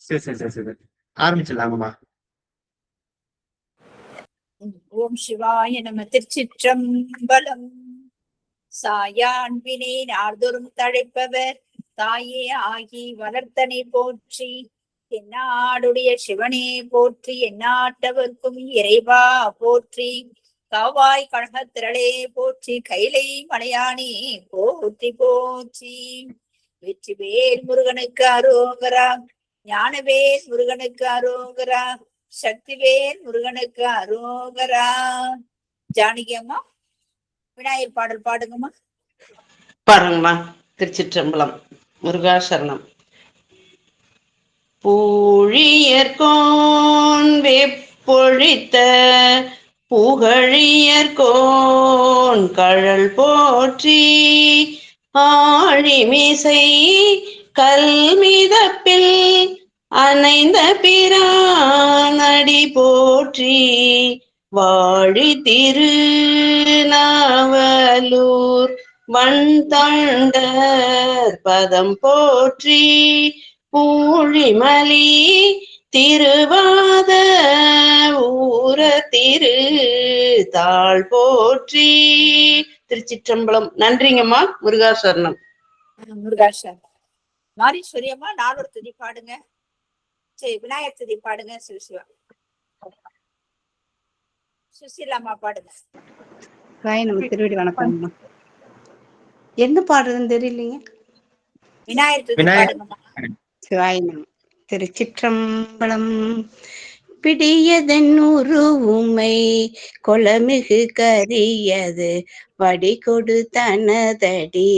சரி சரி சரி சரி ஆரம்பிச்சிடலாங்கம்மா. ஓம் சிவாய நம. திருச்சிற்றம்பலம். சாயான்பினை நாள்தோறும் தழைப்பவர் தாயே ஆகி வளர்த்தனை போற்றி. என்னாடுடைய சிவனே போற்றி. எந்நாட்டவர்க்கும் இறைவா போற்றி. காவாய் கழகத்திரளே போற்றி. கைலை மலையானே போற்றி போற்றி. வெற்றிவேல் முருகனுக்கு அரோகரா. ஞானவேல் முருகனுக்கு அரோகரா. சக்திவேல் முருகனுக்கு அரோகரா. ஜானகி அம்மா விநாயகர் பாடல் பாடுங்கம்மா. பாருங்கம்மா. திருச்சிற்றம்பலம். முருகாசரணம். பூழியர்கோன் வெப்பொழித்த புகழியர்கோன் கழல் போற்றி. ஆழிமிசை கல்மிதப்பில் அணைந்த பிரானடி போற்றி. வாழி திருநாவலூர் வண்தண்டர் பதம் போற்றி. பூழிமலி திருவாத ஊர திரு தாழ் போற்றி. திருச்சிற்றம்பலம். நன்றிங்கம்மா. முருகாசரணம். முருகாசரணம். மாரீஸ்வரி அம்மா நாலொரு துதி பாடுங்க. சரி, விநாயகர் துதி பாடுங்க. சிவசிவா. சுசீலாமா பாடுங்க. நம்ம திருவடி வணக்கம்மா. என்ன பாடுறதுன்னு தெரியலீங்க. விநாயகர் துதி பாடுங்கம்மா. சிவாயினம். திருச்சிற்றம்பலம். பிடியதன் உருவுமை கொலமிகு கரியது வடி கொடு தனதடி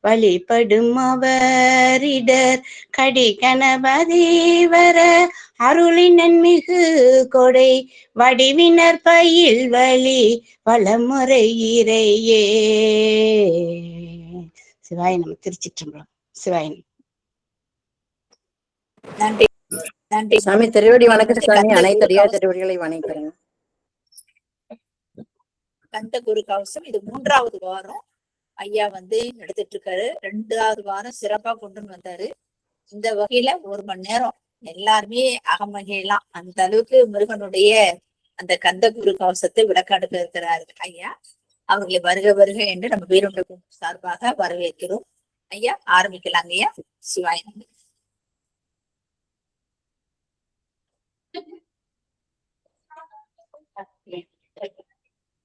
வழிபடும் அவரிடர் கடி கணபதி வர அருளினன் மிகு கொடை வடிவினர் பயில் வழி வளமுறை இறையே. சிவாயினம். திருச்சிற்றம்பலம். சிவாயினம். நன்றி நன்றி சாமி. திருவடி வணக்கம் சாமி. அனைத்தடியார் திருவடிகளை வணங்குறேன். கந்த குரு கவசம் இது 3வது வாரம் ஐயா எடுத்துட்டு இருக்காரு. 2வது வாரம் சிறப்பா கொண்டு வந்தாரு. இந்த வகையில 1 மணி நேரம் எல்லாருமே அகமகிழலாம். அந்த அளவுக்கு முருகனுடைய அந்த கந்த குரு கவசத்தை விளக்காடுக்க இருக்கிறாரு ஐயா. அவர்களை வருக வருக என்று நம்ம பேருண்ட சார்பாக வரவேற்கிறோம். ஐயா ஆரம்பிக்கலாங்க ஐயா. சிவாயினம்.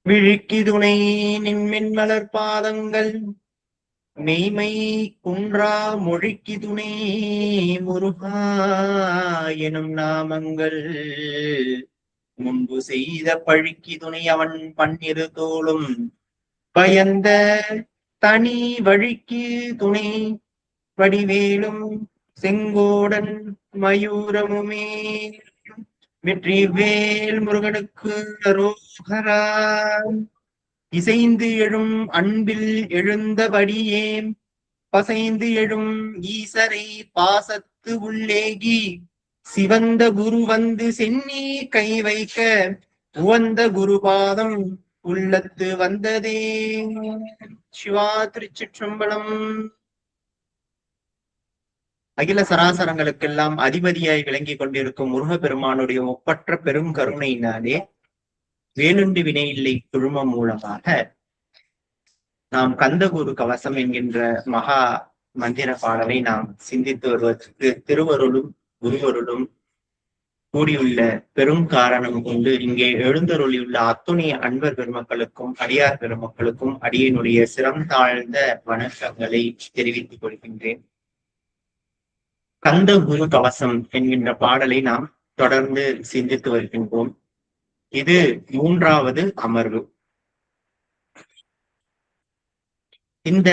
விழிக்கிதுணை நின்மென் மலர் பாதங்கள் மெய்மை குன்றா மொழிக்கிதுணை முருகா எனும் நாமங்கள் முன்பு செய்த பழிக்கிதுணை அவன் பன்னிரு தோளும் பயந்த தனி வழிக்கு துணை வடிவேலும் செங்கோடன் மயூரமுமே. வெற்றிவேல் முருகனுக்கு அரோகரா. இசைந்து எழும் அன்பில் எழுந்தபடியே பசைந்து எழும் ஈசரை பாசத்து உள்ளேகி சிவந்த குரு சென்னி கை வைக்க உவந்த குருபாதம் உள்ளத்து வந்ததே. சிவா. திருச்சிற்றம்பலம். அகில சராசரங்களுக்கெல்லாம் அதிபதியாய் விளங்கி கொண்டிருக்கும் முருகப்பெருமானுடைய ஒப்பற்ற பெரும் கருணையினாலே வேலுண்டு வினை இல்லை குழுமம் மூலமாக நாம் கந்தகுரு கவசம் என்கின்ற மகா மந்திர பாடலை நாம் சிந்தித்து வருவதற்கு திருவருளும் குருவருளும் கூடியுள்ள பெரும் காரணம் கொண்டு இங்கே எழுந்தருளியுள்ள அத்துணை அன்பர் பெருமக்களுக்கும் அடியார் பெருமக்களுக்கும் அடியினுடைய சிறந்தாழ்ந்த வணக்கங்களை தெரிவித்துக் கொள்கின்றேன். கந்த குரு கவசம் என்கின்ற பாடலை நாம் தொடர்ந்து சிந்தித்து வருகின்றோம். இது 3வது அமர்வு. இந்த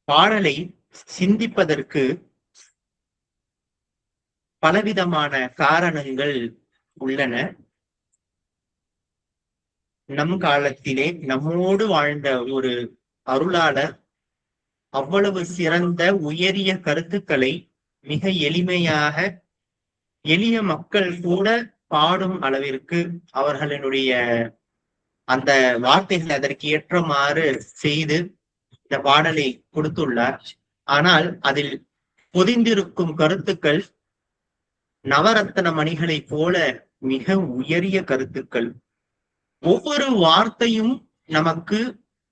பாடலை சிந்திப்பதற்கு பலவிதமான காரணங்கள் உள்ளன. நம் காலத்திலே நம்மோடு வாழ்ந்த ஒரு அருளாளர் அவ்வளவு சிறந்த உயரிய கருத்துக்களை மிக எளிமையாக எளிய மக்கள் கூட பாடும் அளவிற்கு அவர்களுடைய அந்த வார்த்தைகள் அதற்கு ஏற்றமாறு செய்து இந்த பாடலை கொடுத்துள்ளார். ஆனால் அதில் பொதிந்திருக்கும் கருத்துக்கள் நவரத்தன மணிகளைப் போல மிக உயரிய கருத்துக்கள். ஒவ்வொரு வார்த்தையும் நமக்கு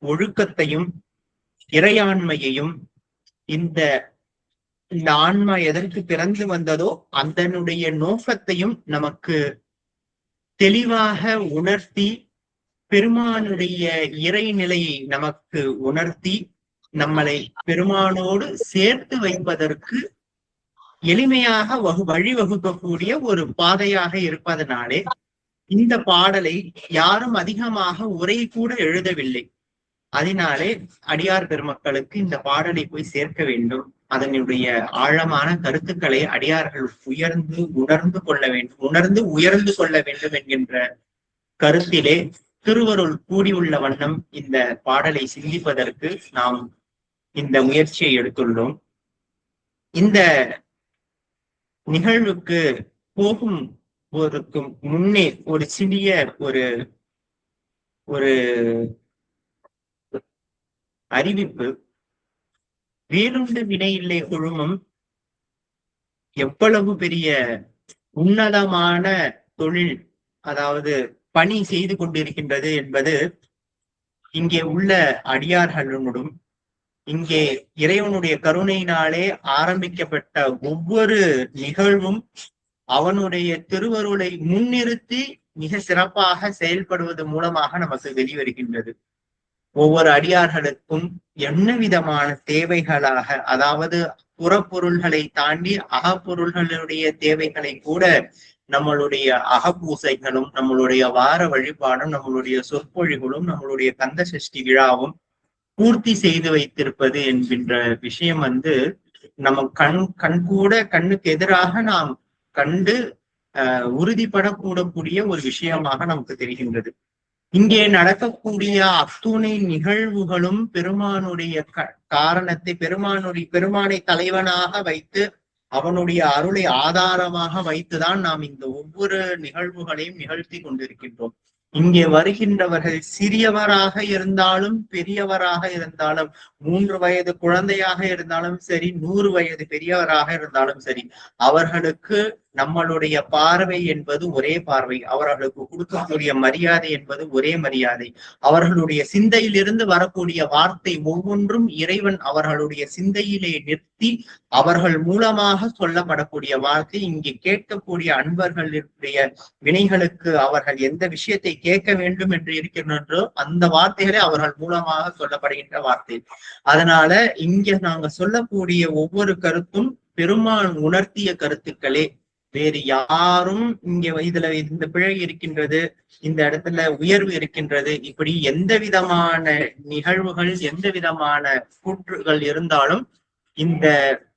ஒழுக்கத்தையும் இறையாண்மையையும் இந்த ஆன்மா எதற்கு பிறந்து வந்ததோ அதனுடைய நோக்கத்தையும் நமக்கு தெளிவாக உணர்த்தி பெருமானுடைய இறைநிலையை நமக்கு உணர்த்தி நம்மளை பெருமானோடு சேர்த்து வைப்பதற்கு எளிமையாக வழிவகுக்கக்கூடிய ஒரு பாதையாக இருப்பதனாலே இந்த பாடலை யாரும் அதிகமாக உரை கூட எழுதவில்லை. அதனாலே அடியார் பெருமக்களுக்கு இந்த பாடலை போய் சேர்க்க வேண்டும். அதனுடைய ஆழமான கருத்துக்களை அடியார்கள் உணர்ந்து உயர்ந்து கொள்ள வேண்டும் என்கின்ற கருத்திலே திருவருள் கூடியுள்ள வண்ணம் இந்த பாடலை சிந்திப்பதற்கு நாம் இந்த முயற்சியை எடுத்துள்ளோம். இந்த நிகழ்வுக்கு போகும் போதற்கு முன்னே ஒரு சிறிய ஒரு அறிவிப்பு. வேலுண்டு வினையில்லை குழுமம் எவ்வளவு பெரிய உன்னதமான தொழில், அதாவது பணி செய்து கொண்டிருக்கின்றது என்பது இங்கே உள்ள அடியார்களுடன் இங்கே இறைவனுடைய கருணையினாலே ஆரம்பிக்கப்பட்ட ஒவ்வொரு நிகழ்வும் அவனுடைய திருவருளை முன்னிறுத்தி மிக சிறப்பாக செயல்படுவது மூலமாக நமக்கு வெளிவருகின்றது. ஒவ்வொரு அடியார்களுக்கும் என்ன விதமான தேவைகளாக, அதாவது புறப்பொருள்களை தாண்டி அகப்பொருள்களுடைய தேவைகளை கூட நம்மளுடைய அகப்பூசைகளும் நம்மளுடைய வார வழிபாடும் நம்மளுடைய சொற்பொழிகளும் நம்மளுடைய கந்த சஷ்டி விழாவும் பூர்த்தி செய்து வைத்திருப்பது என்கின்ற விஷயம் நம்ம கண்ணுக்கு எதிராக நாம் கண்டு உறுதிப்படக்கூடக்கூடிய ஒரு விஷயமாக நமக்கு தெரிகின்றது. இங்கே நடக்கக்கூடிய அத்துணை நிகழ்வுகளும் பெருமானுடைய காரணத்தை பெருமானை தலைவனாக வைத்து அவனுடைய அருளை ஆதாரமாக வைத்துதான் நாம் இந்த ஒவ்வொரு நிகழ்வுகளையும் நிகழ்த்தி கொண்டிருக்கின்றோம். இங்கே வருகின்றவர்கள் சிறியவராக இருந்தாலும் பெரியவராக இருந்தாலும் 3 வயது குழந்தையாக இருந்தாலும் சரி 100 வயது பெரியவராக இருந்தாலும் சரி, அவர்களுக்கு நம்மளுடைய பார்வை என்பது ஒரே பார்வை, அவர்களுக்கு கொடுக்கக்கூடிய மரியாதை என்பது ஒரே மரியாதை. அவர்களுடைய சிந்தையிலிருந்து வரக்கூடிய வார்த்தை ஒவ்வொன்றும் இறைவன் அவர்களுடைய சிந்தையிலே நிறுத்தி அவர்கள் மூலமாக சொல்லப்படக்கூடிய வார்த்தை. இங்கே கேட்கக்கூடிய அன்பர்களுடைய வினைகளுக்கு அவர்கள் எந்த விஷயத்தை கேட்க வேண்டும் என்று இருக்கின்றோ அந்த வார்த்தைகளே அவர்கள் மூலமாக சொல்லப்படுகின்ற வார்த்தை. அதனால இங்க நாங்க சொல்லக்கூடிய ஒவ்வொரு கருத்தும் பெருமான் உணர்த்திய கருத்துக்களே, வேறு யாரும் இங்க இதுல இந்த பிழை இருக்கின்றது, இந்த இடத்துல உயர்வு இருக்கின்றது, இப்படி எந்த விதமான நிகழ்வுகள் எந்த விதமான கூற்றுகள் இருந்தாலும் இந்த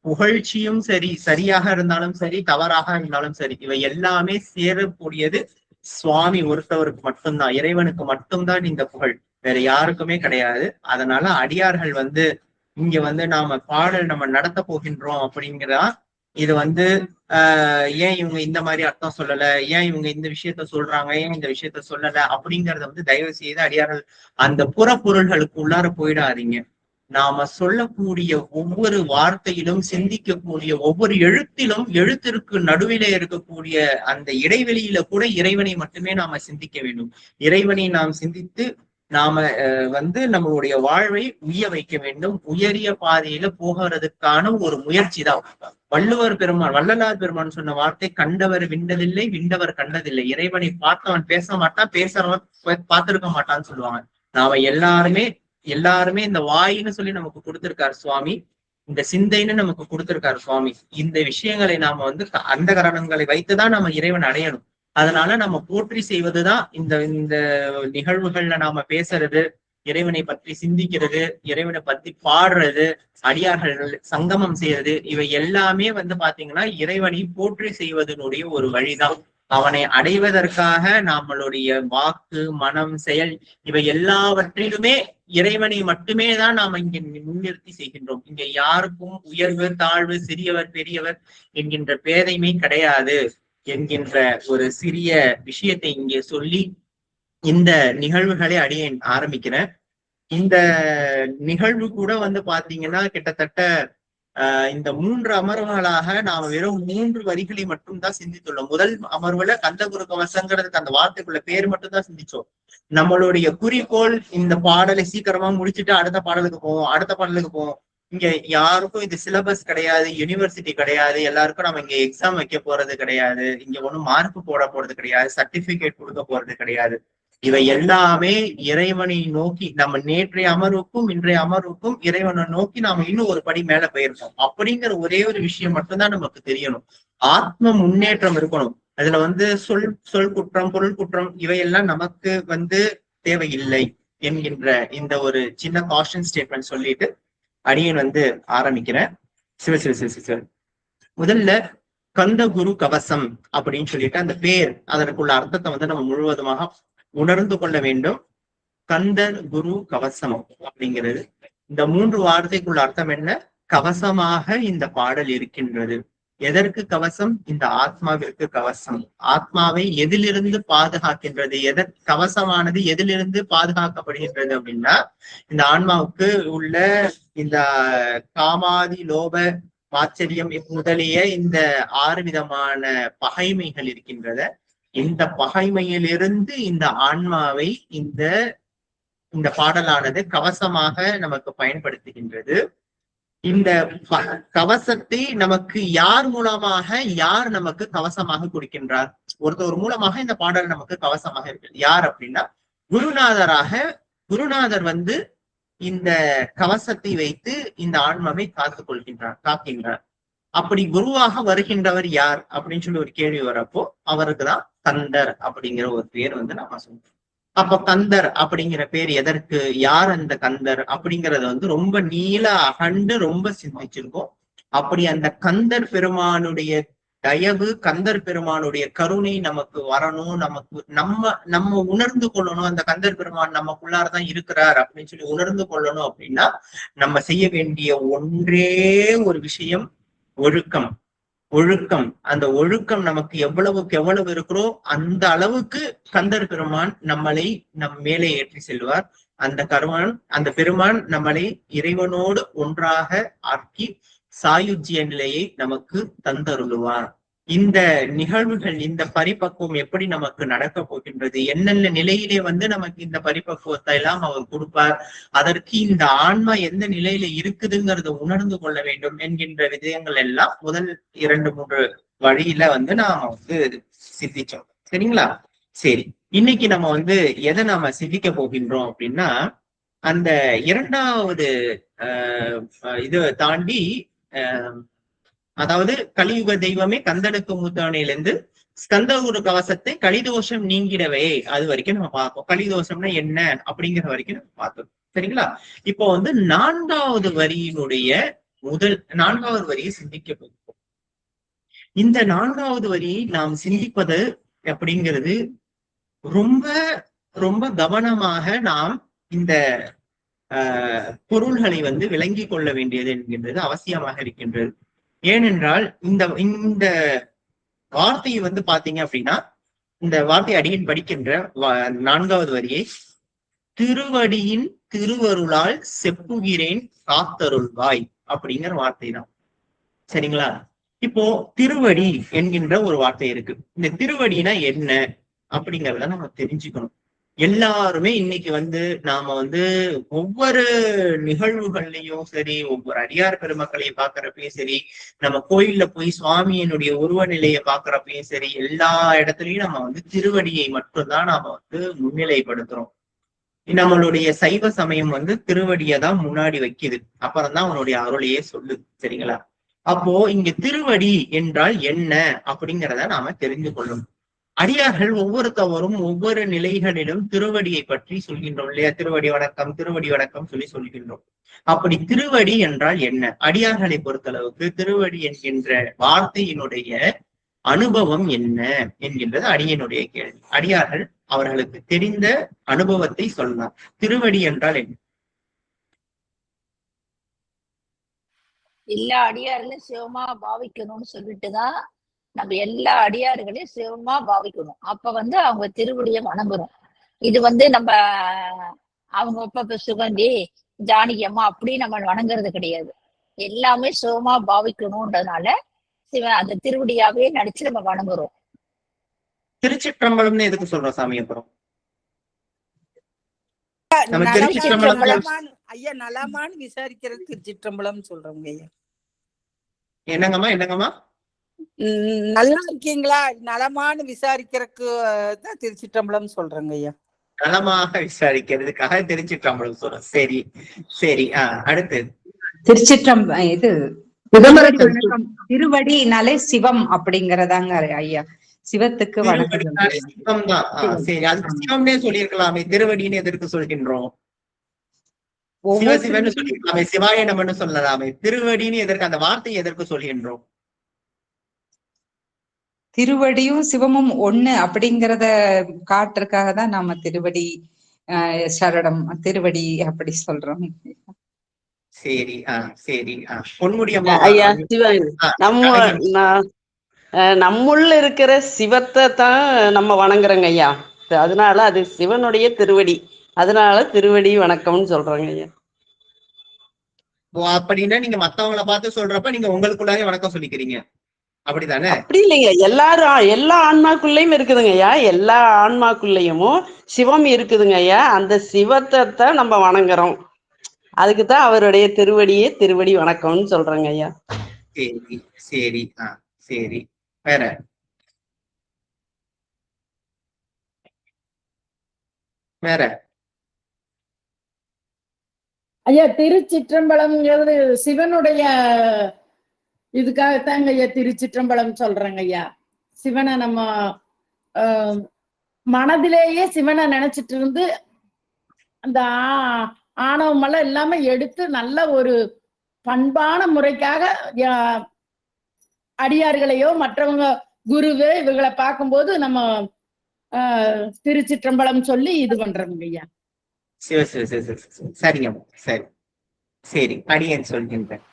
புகழ்ச்சியும் சரி, சரியாக இருந்தாலும் சரி தவறாக இருந்தாலும் சரி, இவை எல்லாமே சேரக்கூடியது சுவாமி ஒருத்தவருக்கு மட்டும்தான், இறைவனுக்கு மட்டும்தான் இந்த புகழ், வேற யாருக்குமே கிடையாது. அதனால அடியார்கள் இங்க நாம பாடல் நம்ம நடத்த போகின்றோம் அப்படிங்கிறா இது ஏன் இவங்க இந்த மாதிரி அர்த்தம் சொல்லல, ஏன் இவங்க இந்த விஷயத்த சொல்றாங்க, ஏன் இந்த விஷயத்த சொல்லல அப்படிங்கறத தயவு செய்து அடியார்கள் அந்த புறப்பொருள்களுக்கு உள்ளார போயிடாதீங்க. நாம சொல்லக்கூடிய ஒவ்வொரு வார்த்தையிலும் சிந்திக்கக்கூடிய ஒவ்வொரு எழுத்திலும் எழுத்திற்கு நடுவிலே இருக்கக்கூடிய அந்த இடைவெளியில கூட இறைவனை மட்டுமே நாம சிந்திக்க வேண்டும். இறைவனை நாம் சிந்தித்து நாம நம்மளுடைய வாழ்வை உய்ய வைக்க வேண்டும். உயரிய பாதையில போகிறதுக்கான ஒரு முயற்சி தான். வள்ளலார் பெருமான் சொன்ன வார்த்தை, கண்டவர் விண்டதில்லை விண்டவர் கண்டதில்லை. இறைவனை பார்த்தவன் பேச மாட்டான், பேசுறவன் பார்த்திருக்க மாட்டான்னு சொல்லுவாங்க. நாம எல்லாருமே இந்த வாயின்னு சொல்லி நமக்கு கொடுத்திருக்காரு சுவாமி, இந்த சிந்தைன்னு நமக்கு கொடுத்திருக்காரு சுவாமி. இந்த விஷயங்களை நாம அந்த கரணங்களை வைத்துதான் நம்ம இறைவன் அடையணும். அதனால நம்ம போற்றி செய்வதுதான் இந்த நிகழ்வுகள்ல நாம பேசுறது, இறைவனை பற்றி சிந்திக்கிறது, இறைவனை பத்தி பாடுறது, அடியார்கள் சங்கமம் செய்யறது, இவை எல்லாமே பாத்தீங்கன்னா இறைவனை போற்றி செய்வதனுடைய ஒரு வழிதான். அவனை அடைவதற்காக நம்மளுடைய வாக்கு மனம் செயல் இவை எல்லாவற்றிலுமே இறைவனை மட்டுமே தான் நாம இங்க முன்னிறுத்தி செய்கின்றோம். இங்க யாருக்கும் உயர்வு தாழ்வு சிறியவர் பெரியவர் என்கின்ற பேதைமை கிடையாது என்கின்ற ஒரு சிறிய விஷயத்தை இங்கே சொல்லி இந்த நிகழ்வுகளை ஆரம்பிக்கிறேன். இந்த நிகழ்வு கூட வந்து பாத்தீங்கன்னா கிட்டத்தட்ட இந்த 3 அமர்வுகளாக நாம வெறும் 3 வரிகளை மட்டும் தான் சிந்தித்துள்ளோம். முதல் அமர்வுல கந்தகுரு கவசங்கிறதுக்கு அந்த வார்த்தைக்குள்ள பேர் மட்டும் தான் சிந்திச்சோம். நம்மளுடைய குறிக்கோள் இந்த பாடலை சீக்கிரமா முடிச்சுட்டு அடுத்த பாடலுக்கு போவோம். இங்க யாருக்கும் இது சிலபஸ் கிடையாது, யூனிவர்சிட்டி கிடையாது, எல்லாருக்கும் நம்ம இங்க எக்ஸாம் வைக்க போறது கிடையாது, இங்க ஒண்ணும் மார்க் போட போறது கிடையாது, சர்டிபிகேட் கொடுக்க போறது கிடையாது. இவை எல்லாமே இறைவனை நோக்கி நம்ம நேற்றைய அமர்வுக்கும் இன்றைய அமர்வுக்கும் இறைவனை நோக்கி நாம இன்னும் ஒரு படி மேல போயிருக்கோம் அப்படிங்கிற ஒரே ஒரு விஷயம் மட்டும்தான் நமக்கு தெரியணும். ஆத்ம முன்னேற்றம் இருக்கணும். அதுல சொல் குற்றம், பொருள் குற்றம் இவையெல்லாம் நமக்கு தேவையில்லை என்கின்ற இந்த ஒரு சின்ன காஷன் ஸ்டேட்மெண்ட் சொல்லிட்டு அடியன் ஆரம்பிக்கிறேன். சிவ முதல்ல கந்த குரு கவசம் அப்படின்னு சொல்லிட்டு அந்த பேர், அதற்குள்ள அர்த்தத்தை நம்ம முழுவதுமாக உணர்ந்து கொள்ள வேண்டும். கந்தர் குரு கவசம் அப்படிங்கிறது இந்த 3 வார்த்தைக்குள்ள அர்த்தம் என்ன? கவசமாக இந்த பாடல் இருக்கின்றது. எதற்கு கவசம்? இந்த ஆத்மாவிற்கு கவசம். ஆத்மாவை எதிலிருந்து பாதுகாக்கின்றது? கவசமானது எதிலிருந்து பாதுகாக்கப்படுகின்றது அப்படின்னா, இந்த ஆன்மாவுக்கு உள்ள இந்த காமாதி, லோப, ஆச்சரியம் முதலிய இந்த 6 விதமான பகைமைகள் இருக்கின்றத. இந்த பகைமையிலிருந்து இந்த ஆன்மாவை இந்த பாடலானது கவசமாக நமக்கு பயன்படுத்துகின்றது. இந்த கவசத்தை நமக்கு யார் நமக்கு கவசமாக கொடுக்கின்றார்? ஒருத்தர் மூலமாக இந்த பாடல் நமக்கு கவசமாக இருக்கு. யார் அப்படின்னா குருநாதர் இந்த கவசத்தை வைத்து இந்த ஆன்மாவை காக்கின்றார். அப்படி குருவாக வருகின்றவர் யார் அப்படின்னு சொல்லி ஒரு கேள்வி வரப்போ அவருக்குதான் கந்தர் அப்படிங்கிற ஒரு பேர் நாம சொல்றோம். அப்ப கந்தர் அப்படிங்கிற பேர் எதற்கு? யார் அந்த கந்தர் அப்படிங்கறத ரொம்ப நீள அகண்டு ரொம்ப சிந்திச்சிருக்கோம். அப்படி அந்த கந்தர் பெருமானுடைய தயவு, கந்தர் பெருமானுடைய கருணை நமக்கு வரணும், நம்ம உணர்ந்து கொள்ளணும். அந்த கந்தர் பெருமான் நமக்குள்ளாரதான் இருக்கிறார் அப்படின்னு சொல்லி உணர்ந்து கொள்ளணும். அப்படின்னா நம்ம செய்ய வேண்டிய ஒன்றே ஒரு விஷயம், ஒழுக்கம். அந்த ஒழுக்கம் நமக்கு எவ்வளவுக்கு எவ்வளவு இருக்கிறோ அந்த அளவுக்கு கந்தர் பெருமான் நம்மளை மேலே ஏற்றி செல்வார். அந்த பெருமான் நம்மளை இறைவனோடு ஒன்றாக ஆக்கி சாயுஜ்ய நிலையை நமக்கு தந்தருளுவார். இந்த நிகழ்வுகள், இந்த பரிபக்குவம் எப்படி நமக்கு நடக்க போகின்றது, என்னென்ன நிலையிலே நமக்கு இந்த பரிபக்குவத்தை எல்லாம் அவர் கொடுப்பார், அதற்கு இந்த ஆன்மா எந்த நிலையில இருக்குதுங்கிறத உணர்ந்து கொள்ள வேண்டும் என்கின்ற விஜயங்கள் எல்லாம் முதல் 2-3 வழியில நாம சிந்திச்சோம். சரிங்களா? சரி, இன்னைக்கு நம்ம எதை நாம சிந்திக்க போகின்றோம் அப்படின்னா, அந்த 2வது இதை தாண்டி அதாவது கலியுக தெய்வமே கந்தனுக்கு மூத்தானையிலிருந்து ஸ்கந்தகுரு கவசத்தை கலிதோஷம் நீங்கிடவே அது வரைக்கும் நம்ம பார்ப்போம். கலிதோஷம்னா என்ன அப்படிங்கிற வரைக்கும் நம்ம பார்த்தோம். சரிங்களா? இப்போ 4வது வரியினுடைய 4வது வரியை சிந்திக்க போகிறோம். இந்த 4வது வரியை நாம் சிந்திப்பது அப்படிங்கிறது ரொம்ப ரொம்ப கவனமாக நாம் இந்த பொருள்களை விளங்கி கொள்ள வேண்டியது என்கின்றது அவசியமாக இருக்கின்றது. ஏனென்றால் இந்த வார்த்தையை பாத்தீங்க அப்படின்னா, இந்த வார்த்தை அடியின் படிக்கின்ற 4வது வரியை திருவடியின் திருவருளால் செப்புகிறேன் காத்தருள்வாய் அப்படிங்கிற வார்த்தை தான். சரிங்களா? இப்போ திருவடி என்கின்ற ஒரு வார்த்தை இருக்கு. இந்த திருவடினா என்ன அப்படிங்கிறத நம்ம தெரிஞ்சுக்கணும். எல்லாருமே இன்னைக்கு நாம ஒவ்வொரு நிகழ்வுகள்லயும் சரி, ஒவ்வொரு அடியார் பெருமக்களையும் பாக்குறப்பயும் சரி, நம்ம கோயில்ல போய் சுவாமியினுடைய உருவ நிலையை பாக்குறப்பயும் சரி, எல்லா இடத்துலயும் நம்ம திருவடியை மட்டும்தான் நாம முன்னிலைப்படுத்துறோம். நம்மளுடைய சைவ சமயம் திருவடியை தான் முன்னாடி வைக்குது, அப்புறம்தான் அவனுடைய அருளையே சொல்லுது. சரிங்களா? அப்போ இங்க திருவடி என்றால் என்ன அப்படிங்கிறத நாம தெரிந்து கொள்ளணும். அடியார்கள் ஒவ்வொருத்தவரும் ஒவ்வொரு நிலைகளிலும் திருவடியை பற்றி சொல்கின்றோம் இல்லையா? திருவடி வணக்கம் சொல்லி சொல்கின்றோம். அப்படி திருவடி என்றால் என்ன? அடியார்களை பொறுத்தளவுக்கு திருவடி என்கின்ற வார்த்தையினுடைய அனுபவம் என்ன என்கின்றது அடியனுடைய கேள்வி. அடியார்கள் அவர்களுக்கு தெரிந்த அனுபவத்தை சொல்லலாம். திருவடி என்றால் என்ன? எல்லா அடியார்களையும் சிவமா பாவிக்கணும்னு சொல்லிட்டுதான் நம்ம எல்லா அடியார்களையும் சிவமா பாவிக்கணும். அப்ப அவங்க திருவடியை வணங்கணும். இது நம்ம அவங்க இப்ப சுகந்தி, ஜானகி அம்மா அப்படி நம்ம வணங்குறது கிடையாது. எல்லாமே சுகமா பாவிக்கணும்ன்றதுனால அந்த திருவடியாவே நடிச்சு நம்ம வணங்குறோம். திருச்சிற்றம்பலம்னு எதுக்கு சொல்றோம் சாமி? அப்புறம் நம்ம ஐயா நலமான்னு விசாரிக்கிறது திருச்சிற்றம்பலம் சொல்றோங்க ஐயா. என்னங்கம்மா என்னங்கம்மா? நல்லா இருக்கீங்களா நலமான்னு விசாரிக்கிறதுக்கு தான் திருச்சிற்றம்பலம் சொல்றேங்க ஐயா. நலமாக விசாரிக்கிறதுக்காக திருச்சிற்றம்பலம் சொல்றோம். சரி சரி. அடுத்து இது சிதம்பரத்து வணக்கம். திருவடினாலே சிவம் அப்படிங்கறதாங்க ஐயா. சிவத்துக்கு வணக்கம். சிவம் தான். சரி, அது சிவம்னே சொல்லியிருக்கலாமே, திருவடின்னு எதற்கு சொல்கின்றோம்? சிவசிவன்னு சொல்லியிருக்கலாமே, சிவாய நமன்னு சொல்லலாமே. திருவடின்னு எதற்கு, அந்த வார்த்தை எதற்கு சொல்கின்றோம்? திருவடியும் சிவமும் ஒண்ணு அப்படிங்கறத காட்டுறதுக்காக தான் நாம திருவடி சரணம் திருவடி அப்படி சொல்றோம். சரி சரி. பொன்முடியம்மா ஐயா நம்முள்ள இருக்கிற சிவத்தை தான் நம்ம வணங்குறோங்க ஐயா. அதனால அது சிவனுடைய திருவடி, அதனால திருவடி வணக்கம்னு சொல்றோங்க ஐயா. அப்படின்னா நீங்க மத்தவங்களை பார்த்து சொல்றப்ப நீங்க உங்களுக்குள்ளாரே வணக்கம் சொல்லிக்கிறீங்க, அப்படித்தானே? அப்படி இல்லைங்க, எல்லா ஆன்மாக்குள்ளயும் இருக்குதுங்க ஐயா. எல்லா ஆன்மாக்குள்ளயும் சிவம் இருக்குதுங்க ஐயா. அந்த சிவத்தை தான் நம்ம வணங்குறோம். அதுக்குதான் அவருடைய திருவடி வணக்கம்னு சொல்றேங்க ஐயா. சரி சரி. சரி, வேற வேற ஐயா திருச்சிற்றம்பலம்ங்கிறது சிவனுடைய இதுக்காகத்தாங்க ஐயா திருச்சிற்றம்பலம் சொல்றேங்க ஐயா. சிவனை நம்ம மனதிலேயே சிவனை நினைச்சிட்டு இருந்து அந்த ஆணவமெல்லாம் எல்லாமே எடுத்து நல்ல ஒரு பண்பான முறைக்காக அடியார்களையோ மற்றவங்க குருவே இவங்களை பார்க்கும்போது நம்ம திருச்சிற்றம்பலம் சொல்லி இது பண்றோங்க ஐயா. சரிங்க, சரி சரி. அடியேன் சொல்கின்றேன்.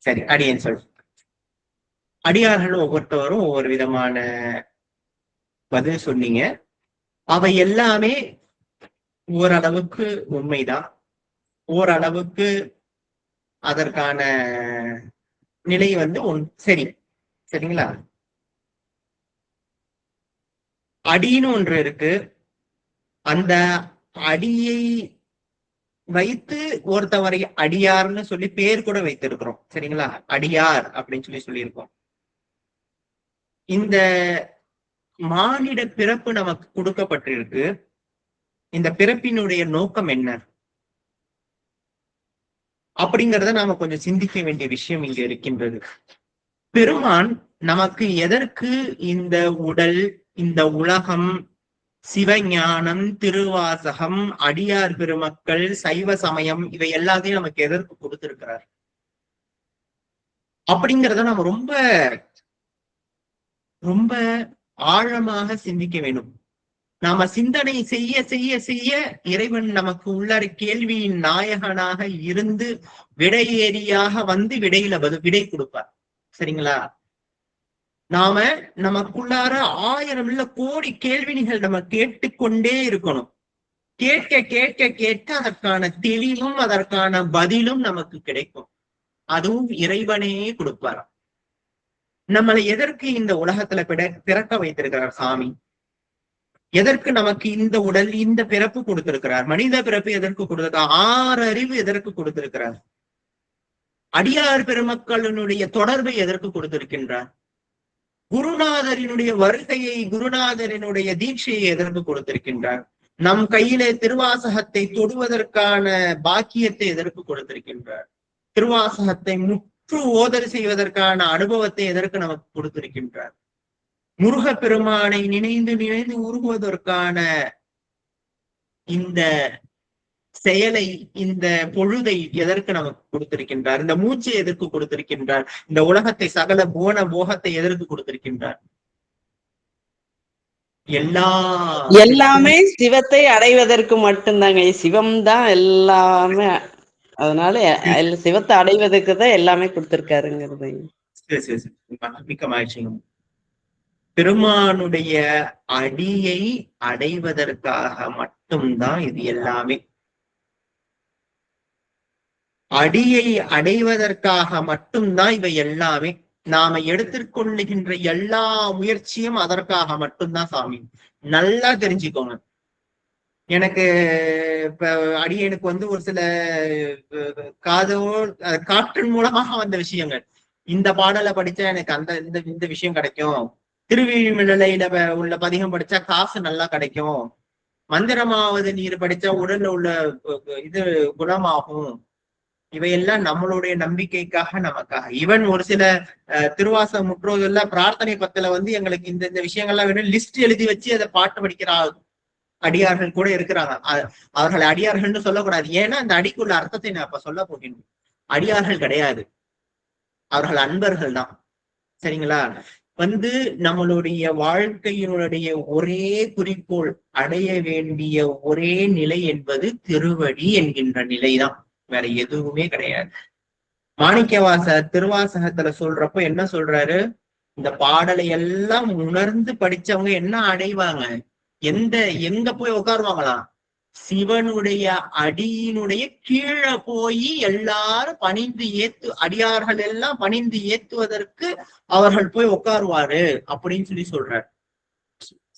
சரி, அடியேன் சொல். அடியார்கள் ஒவ்வொருத்தவரும் ஒவ்வொரு விதமான பதில் சொன்னீங்க. அவை எல்லாமே ஓரளவுக்கு உண்மைதான், ஓரளவுக்கு அதற்கான நிலை சரி சரிங்களா? அடின்னு ஒன்று இருக்கு. அந்த அடியை வைத்து ஒருத்தவரை அடியார்னு சொல்லி பேர் கூட வைத்திருக்கிறோம், சரிங்களா? அடியார் அப்படின்னு சொல்லியிருக்கோம். இந்த மானிட பிறப்பு நமக்கு கொடுக்கப்பட்டிருக்கு. இந்த பிறப்பினுடைய நோக்கம் என்ன அப்படிங்கிறத நாம கொஞ்சம் சிந்திக்க வேண்டிய விஷயம் இங்க இருக்கின்றது. பெருமான் நமக்கு எதற்கு இந்த உடல், இந்த உலகம், சிவஞானம், திருவாசகம், அடியார் பெருமக்கள், சைவ சமயம், இவை எல்லாத்தையும் நமக்கு எதற்கு கொடுத்திருக்கிறார் அப்படிங்கிறத நாம ரொம்ப ரொம்ப ஆழமாக சிந்திக்க வேண்டும். நாம சிந்தனை செய்ய செய்ய செய்ய இறைவன் நமக்கு உள்ளார கேள்வியின் நாயகனாக இருந்து விடையேறியாக விடை கொடுப்பார், சரிங்களா? நாம நமக்குள்ளார 1000 இல்ல கோடி கேள்விகள் நம்ம கேட்டுக்கொண்டே இருக்கணும். கேட்க கேட்க கேட்க அதற்கான தெளிவும் அதற்கான பதிலும் நமக்கு கிடைக்கும். அதுவும் இறைவனே கொடுப்பார். நம்மளை எதற்கு இந்த உலகத்துல பிறக்க வைத்திருக்கிறார் சாமி? எதற்கு நமக்கு இந்த உடல், இந்த பிறப்பு கொடுத்திருக்கிறார்? மனித பிறப்பு எதற்கு கொடுத்திருக்கிறார்? 6 அறிவு எதற்கு கொடுத்திருக்கிறார்? அடியார் பெருமக்களினுடைய தொடர்பை எதற்கு கொடுத்திருக்கின்றார்? குருநாதரினுடைய வருகையை, குருநாதரினுடைய தீட்சையை எதற்கு கொடுத்திருக்கின்றார்? நம் கையிலே திருவாசகத்தை தொடுவதற்கான பாக்கியத்தை எதற்கு கொடுத்திருக்கின்றார்? திருவாசகத்தை முற்று ஓதல் செய்வதற்கான அனுபவத்தை எதற்கு நமக்கு கொடுத்திருக்கின்றார்? முருக பெருமானை நினைந்து நினைந்து உருகுவதற்கான இந்த செயலை, இந்த பொழுதை எதற்கு நமக்கு கொடுத்திருக்கின்றார்? இந்த மூச்சை எதற்கு கொடுத்திருக்கின்றார்? இந்த உலகத்தை, சகல போன போகத்தை எதற்கு கொடுத்திருக்கின்றார்? எல்லாமே சிவத்தை அடைவதற்கு மட்டும்தாங்க. சிவம் தான் எல்லாமே. அதனால சிவத்தை அடைவதற்கு தான் எல்லாமே கொடுத்திருக்காருங்கிறது. மிக்க மகிழ்ச்சி. பெருமானுடைய அடியை அடைவதற்காக மட்டும்தான் இது எல்லாமே. அடியை அடைவதற்காக மட்டும்தான் இவை எல்லாமே. நாம எடுத்துக்கொள்ளுகின்ற எல்லா முயற்சியும் அதற்காக மட்டும்தான் சாமி. நல்லா தெரிஞ்சுக்கோங்க. எனக்கு இப்ப அடியனுக்கு ஒரு சில காற்றின் மூலமாக வந்த விஷயங்கள். இந்த பாடலை படிச்சா எனக்கு இந்த விஷயம் கிடைக்கும், திருவிழிமிழலையில உள்ள பதிகம் படிச்சா காசு நல்லா கிடைக்கும், மந்திரமாவது நீர் படிச்சா உடல்ல உள்ள இது குணமாகும். இவையெல்லாம் நம்மளுடைய நம்பிக்கைக்காக நமக்காக. இவன் ஒரு சில திருவாச முற்றோதல்ல பிரார்த்தனை பத்துல எங்களுக்கு இந்த விஷயங்கள்லாம் வேணும் லிஸ்ட் எழுதி வச்சு அதை பாட்டு படிக்கிற அடியார்கள் கூட இருக்கிறாங்க. அவர்கள் அடியார்கள்னு சொல்லக்கூடாது. ஏன்னா அந்த அடிக்குள்ள அர்த்தத்தை நான் இப்ப சொல்ல போகின்றேன். அடியார்கள் கிடையாது, அவர்கள் அன்பர்கள் தான். சரிங்களா? நம்மளுடைய வாழ்க்கையினுடைய ஒரே குறிக்கோள், அடைய வேண்டிய ஒரே நிலை என்பது திருவடி என்கின்ற நிலைதான், வேற எதுவுமே கிடையாது. மாணிக்கவாசகர் திருவாசகத்துல சொல்றப்ப என்ன சொல்றாரு? இந்த பாடலை எல்லாம் உணர்ந்து படிச்சவங்க என்ன அடைவாங்க? எங்க போய் உட்காருவாங்களாம்? சிவனுடைய அடியினுடைய கீழே போய் எல்லாரும் பணிந்து அடியார்கள் எல்லாம் பணிந்து ஏத்துவதற்கு அவர்கள் போய் உட்காருவாரு அப்படின்னு சொல்றாரு.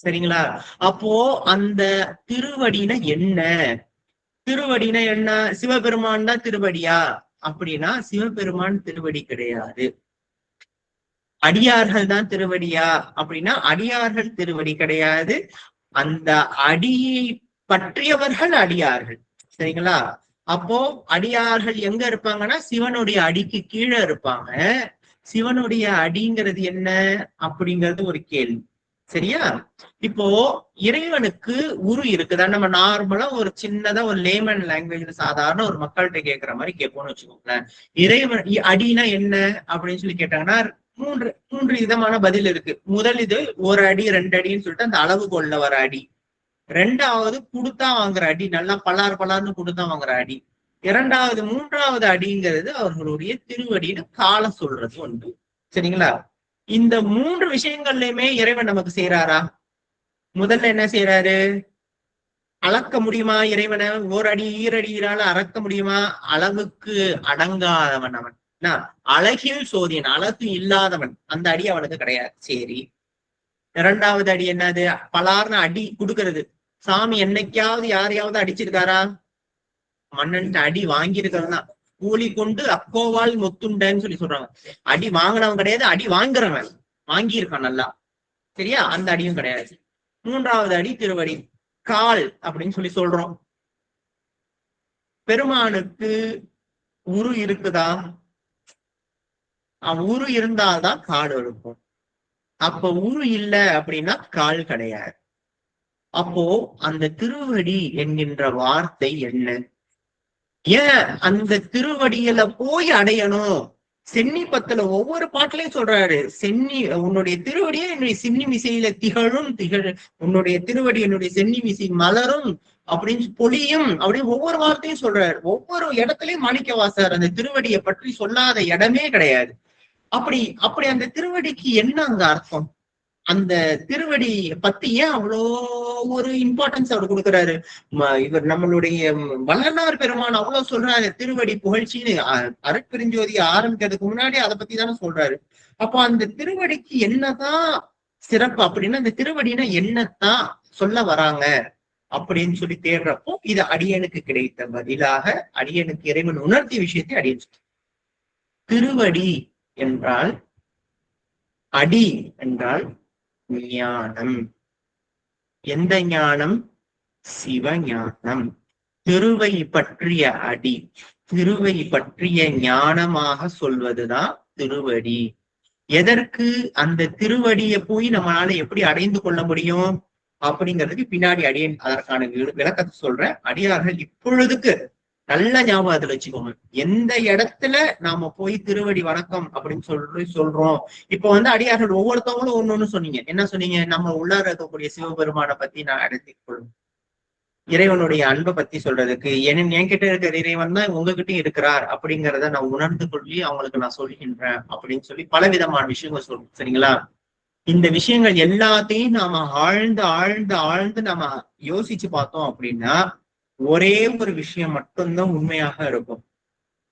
சரிங்களா? அப்போ அந்த திருவடினா என்ன? திருவடினா என்ன? சிவபெருமான் தான் திருவடியா அப்படின்னா சிவபெருமான் திருவடி கிடையாது. அடியார்கள் தான் திருவடியா அப்படின்னா அடியார்கள் திருவடி கிடையாது. அந்த அடியை பற்றியவர்கள் அடியார்கள். சரிங்களா? அப்போ அடியார்கள் எங்க இருப்பாங்கன்னா சிவனுடைய அடிக்கு கீழே இருப்பாங்க. சிவனுடைய அடிங்கிறது என்ன அப்படிங்கிறது ஒரு கேள்வி. சரியா? இப்போ இறைவனுக்கு உரு இருக்குதா? நம்ம நார்மலா ஒரு சின்னதா ஒரு லேமன் லாங்குவேஜ்ல சாதாரண ஒரு மக்கள்கிட்ட கேட்கிற மாதிரி கேட்போம்னு வச்சுக்கோங்களேன். இறைவன் அடினா என்ன அப்படின்னு கேட்டாங்கன்னா மூன்று விதமான பதில் இருக்கு. முதல் இது 1 அடி 2 அடின்னு சொல்லிட்டு அந்த அளவு கொள்ள வர அடி. 2வது குடுத்தா வாங்குற அடி, நல்லா பலார்னு குடுத்தா வாங்குற அடி. 2வது 3வது அடிங்கிறது அவர்களுடைய திருவடின்னு காலம் சொல்றது ஒன்று. சரிங்களா? இந்த 3 விஷயங்கள்லயுமே இறைவன் நமக்கு செய்யறாரா? முதல்ல என்ன செய்யறாரு? அளக்க முடியுமா இறைவனை? 1 அடி 2 அடியினால அளக்க முடியுமா? அளவுக்கு அடங்காதவன் அவன். அழகில் சோதியன், அழகு இல்லாதவன். அந்த அடி அவனுக்கு கிடையாது. சரி, 2வது அடி என்னது? பலார்னு அடி கொடுக்கறது. சாமி என்னைக்காவது யாரையாவது அடிச்சிருக்காரா? மன்னன் அடி வாங்கியிருக்கிறதுனா கூலி கொண்டு அக்கோவால் முத்துண்டன்னு சொல்றாங்க. அடி வாங்கினவன் கிடையாது, அடி வாங்குறவன் வாங்கியிருக்கான் நல்லா. சரியா? அந்த அடியும் கிடையாது. 3வது அடி திருவடி கால் அப்படின்னு சொல்றோம். பெருமானுக்கு உரு இருக்குதா? உரு இருந்தால்தான் கால் இருக்கும். அப்ப உரு இல்லை அப்படின்னா கால் கிடையாது. அப்போ அந்த திருவடி என்கின்ற வார்த்தை என்ன? ஏன் அந்த திருவடியில போய் அடையணும்? சென்னி பத்துல ஒவ்வொரு பாட்டிலையும் சொல்றாரு, சென்னி உன்னுடைய திருவடியே என்னுடைய சென்னி மிசையில திகழும் உன்னுடைய திருவடி என்னுடைய சென்னி மிசை மலரும் அப்படின்னு பொழியும் அப்படின்னு ஒவ்வொரு வார்த்தையும் சொல்றாரு. ஒவ்வொரு இடத்துலயும் மாணிக்கவாசகர் அந்த திருவடியை பற்றி சொல்லாத இடமே கிடையாது. அப்படி அந்த திருவடிக்கு என்ன அங்க அர்த்தம்? அந்த திருவடி பத்தி ஏன் அவ்வளோ ஒரு இம்பார்ட்டன்ஸ் அவர் கொடுக்குறாரு? இவர் நம்மளுடைய வள்ளலார் பெருமான் அவ்வளவு சொல்றாரு திருவடி புகழ்ச்சின்னு. அருட்பெருஞ்சோதி ஆரம்பிக்கிறதுக்கு முன்னாடி அதை பத்தி தானே சொல்றாரு. அப்போ அந்த திருவடிக்கு என்னதான் சிறப்பு அப்படின்னா அந்த திருவடினா என்னத்தான் சொல்ல வராங்க அப்படின்னு தேடுறப்போ இது அடியனுக்கு கிடைத்த பதிலாக அடியனுக்கு இறைவன் உணர்த்திய விஷயத்தை அடியன் திருவடி என்றால், அடி என்றால் ஞானம். எந்த ஞானம்? சிவஞானம். திருவை பற்றிய அடி, திருவை பற்றிய ஞானமாக சொல்வதுதான் திருவடி. எதற்கு? அந்த திருவடியை போய் நம்மளால எப்படி அடைந்து கொள்ள முடியும் அப்படிங்கிறதுக்கு பின்னாடி அடியன் அதற்கான விளக்கத்தை சொல்றேன். அடியார்கள் இப்பொழுதுக்கு நல்ல ஞாபகத்துல வச்சுக்கோங்க. எந்த இடத்துல நாம போய் திருவடி வணக்கம் அப்படின்னு சொல்றோம். இப்ப அடியார்கள் ஒவ்வொருத்தவங்களும் ஒண்ணு சொன்னீங்க. என்ன சொன்னீங்க? நம்ம உள்ளார இருக்கக்கூடிய சிவபெருமானை பத்தி நான் எடுத்துக்கொள்ளும், இறைவனுடைய அன்பை பத்தி சொல்றதுக்கு என்கிட்ட இருக்கிற இறைவன் தான் உங்ககிட்டயும் இருக்கிறார் அப்படிங்கிறத நான் உணர்ந்து கொள்ளி அவங்களுக்கு நான் சொல்கின்றேன் அப்படின்னு பலவிதமான விஷயங்கள் சொல்றேன். சரிங்களா? இந்த விஷயங்கள் எல்லாத்தையும் நாம ஆழ்ந்து ஆழ்ந்து ஆழ்ந்து நாம யோசிச்சு பார்த்தோம் அப்படின்னா ஒரே ஒரு விஷயம் மட்டும்தான் உண்மையாக இருக்கும்.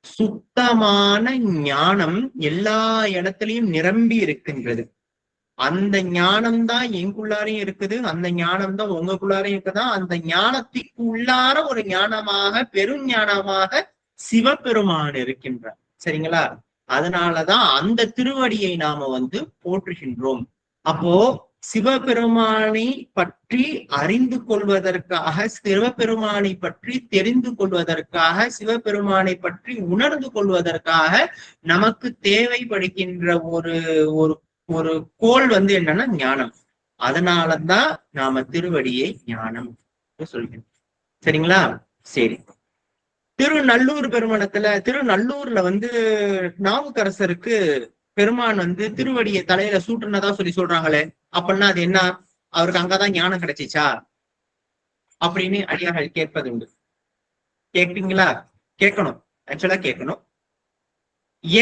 சுத்தமான ஞானம் எல்லா இடத்துலயும் நிரம்பி இருக்கின்றது. அந்த ஞானம் தான் எங்குள்ளாரையும் இருக்குது, அந்த ஞானம் தான் உங்களுக்குள்ளாரையும் இருக்குதா. அந்த ஞானத்துக்கு உள்ளார ஒரு ஞானமாக பெருஞானமாக சிவபெருமான் இருக்கின்றார். சரிங்களா? அதனாலதான் அந்த திருவடியை நாம போற்றுகின்றோம். அப்போ சிவபெருமானை பற்றி அறிந்து கொள்வதற்காக, சிவபெருமானை பற்றி தெரிந்து கொள்வதற்காக, சிவபெருமானை பற்றி உணர்ந்து கொள்வதற்காக நமக்கு தேவைப்படுகின்ற ஒரு ஒரு ஒரு கோல் என்னன்னா ஞானம். அதனாலதான் நாம திருவடியை ஞானம் சொல்கிறோம். சரிங்களா? சரி. திருநல்லூர் பெருமணத்துல, திருநல்லூர்ல நாவுக்கரசருக்கு பெருமான் திருவடியை தலையில சூட்டுனதா சொல்றாங்களே, அப்படின்னா அது என்ன? அவருக்கு அங்கதான் ஞானம் கிடைச்சிச்சா அப்படின்னு அடியார்கள் கேட்பது உண்டு. கேட்பீங்களா? கேட்கணும், ஆக்சுவலா கேட்கணும்.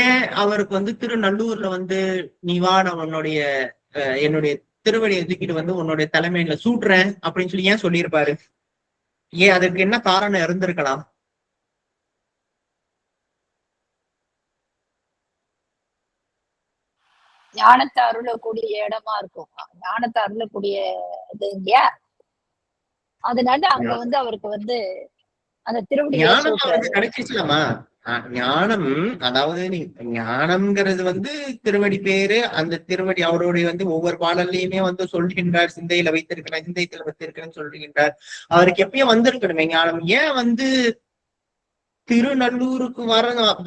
ஏன் அவருக்கு திருநல்லூர்ல நீ வா, நான் என்னுடைய திருவடியை தூக்கிட்டு உன்னுடைய தலைமையில சூட்டுறேன் அப்படின்னு சொல்லி ஏன் சொல்லியிருப்பாரு? ஏன் அதுக்கு என்ன காரணம் இருந்திருக்கலாம்? ஞானத்தை அருளக்கூடிய இடமா இருக்கும், ஞானத்தை அருளக்கூடிய இது இல்லையா, அதனால அங்க அவருக்கு அந்த திருவடி கிடைச்சிச்சலாமா? ஞானம், அதாவது ஞானம்ங்கிறது திருவடி பேரு. அந்த திருவடி அவருடைய ஒவ்வொரு பாடல்லையுமே சொல்கின்றார், சிந்தையில வைத்திருக்கிறேன், சிந்தையத்துல வைத்திருக்கிறேன்னு சொல்கின்றார். அவருக்கு எப்பயும் வந்திருக்கணுமே ஞானம். ஏன் திருநல்லூருக்கு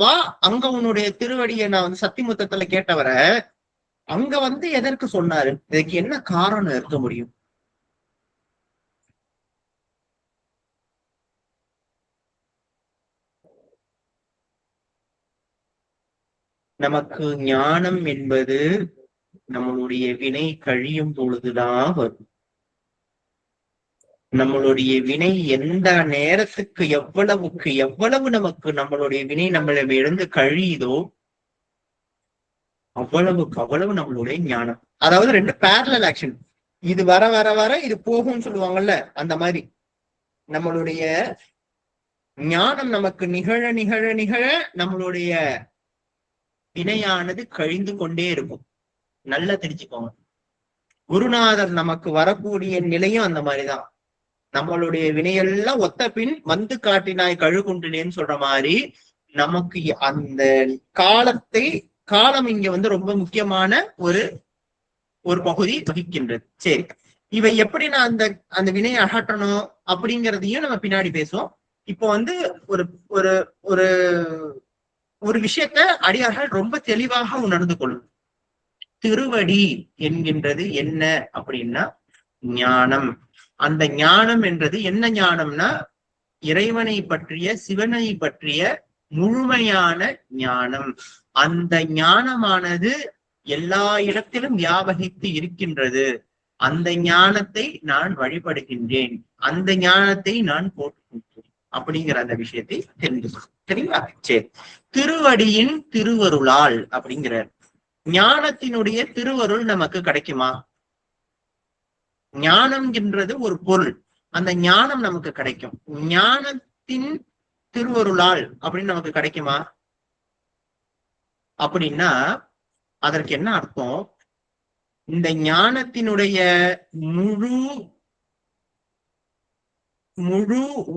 வா, அங்க உன்னுடைய திருவடியை நான் சத்திமுத்தத்துல கேட்டவரை அங்க எதற்கு சொன்னாரு? இதுக்கு என்ன காரணம் இருக்க முடியும்? நமக்கு ஞானம் என்பது நம்மளுடைய வினை கழியும் பொழுதுதான் வரும். நம்மளுடைய வினை எந்த நேரத்துக்கு எவ்வளவு நமக்கு நம்மளுடைய வினை நம்மளை இழந்து கழியுதோ அவ்வளவு நம்மளுடைய ஞானம். அதாவது ரெண்டு பேரலல் ஆக்ஷன். இது வர வர வர இது போகும்னு சொல்லுவாங்கல்ல, அந்த மாதிரி நம்மளுடைய ஞானம் நமக்கு நிகழ நிகழ நிகழ நம்மளுடைய வினையானது கழிந்து கொண்டே இருக்கும். நல்லா தெரிஞ்சுக்கோங்க. குருநாதர் நமக்கு வரக்கூடிய நிலையும் அந்த மாதிரிதான். நம்மளுடைய வினையெல்லாம் ஒத்த பின் காட்டினாய் கழுகுண்டினேன்னு சொல்ற மாதிரி நமக்கு அந்த காலம் இங்க ரொம்ப முக்கியமான ஒரு பகுதி வகிக்கின்றது. சரி, இவை எப்படி நான் அந்த வினையை அகற்றணும் அப்படிங்கிறதையும் நம்ம பின்னாடி பேசுவோம். இப்போ ஒரு ஒரு ஒரு ஒரு விஷயத்த அடியார்கள் ரொம்ப தெளிவாக உணர்ந்து கொள்ளும். திருவடி என்கின்றது என்ன அப்படின்னா ஞானம். அந்த ஞானம் என்றது என்ன ஞானம்னா இறைவனை பற்றிய, சிவனை பற்றிய முழுமையான ஞானம். அந்த ஞானமானது எல்லா இடத்திலும் வியாபகித்து இருக்கின்றது. அந்த ஞானத்தை நான் வழிபடுகின்றேன், அந்த ஞானத்தை நான் போற்றுகின்றேன் அப்படிங்கிற அந்த விஷயத்தை தெரிஞ்சுக்கணும். சரிங்களா? சரி. திருவடியின் திருவருளால் அப்படிங்கிறார். ஞானத்தினுடைய திருவருள் நமக்கு கிடைக்குமா? ஞானம்ன்றது ஒரு பொருள், அந்த ஞானம் நமக்கு கிடைக்கும். ஞானத்தின் திருவருளால் அப்படின்னு நமக்கு கிடைக்குமா அப்படின்னா அதற்கு என்ன அர்த்தம்? இந்த ஞானத்தினுடைய முழு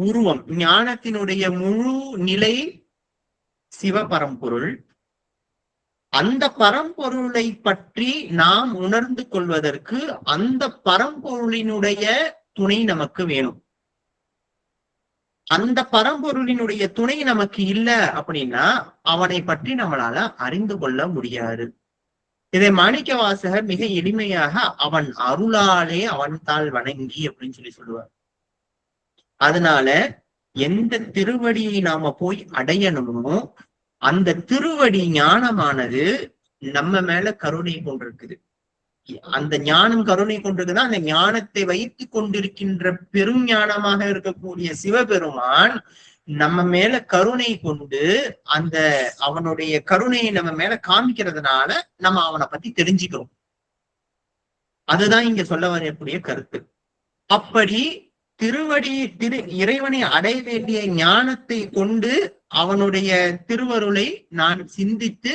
உருவம், ஞானத்தினுடைய முழு நிலை சிவபரம்பொருள். அந்த பரம்பொருளை பற்றி நாம் உணர்ந்து கொள்வதற்கு அந்த பரம்பொருளினுடைய துணை நமக்கு வேணும். அந்த பரம்பொருளினுடைய துணை நமக்கு இல்ல அப்படின்னா அவனை பற்றி நம்மளால அறிந்து கொள்ள முடியாது. இதை மாணிக்கவாசகர் மிக எளிமையாக அவன் அருளாலே அவன் தாள் வணங்கி அப்படின்னு சொல்லுவார். அதனால எந்த திருவடியை நாம போய் அடையணுமோ அந்த திருவடி ஞானமானது நம்ம மேல கருணை கொண்டிருக்குது. அந்த ஞானம் கருணை கொண்டிருக்குதான். அந்த ஞானத்தை வைத்து கொண்டிருக்கின்ற பெருஞானமாக இருக்கக்கூடிய சிவபெருமான் நம்ம மேல கருணை கொண்டு அந்த அவனுடைய கருணையை நம்ம மேல காமிக்கிறதுனால நம்ம அவனை பத்தி தெரிஞ்சுக்கிறோம். அதுதான் இங்க சொல்ல வரக்கூடிய கருத்து. அப்படி இறைவனை அடைய வேண்டிய ஞானத்தை கொண்டு அவனுடைய திருவருளை நான் சிந்தித்து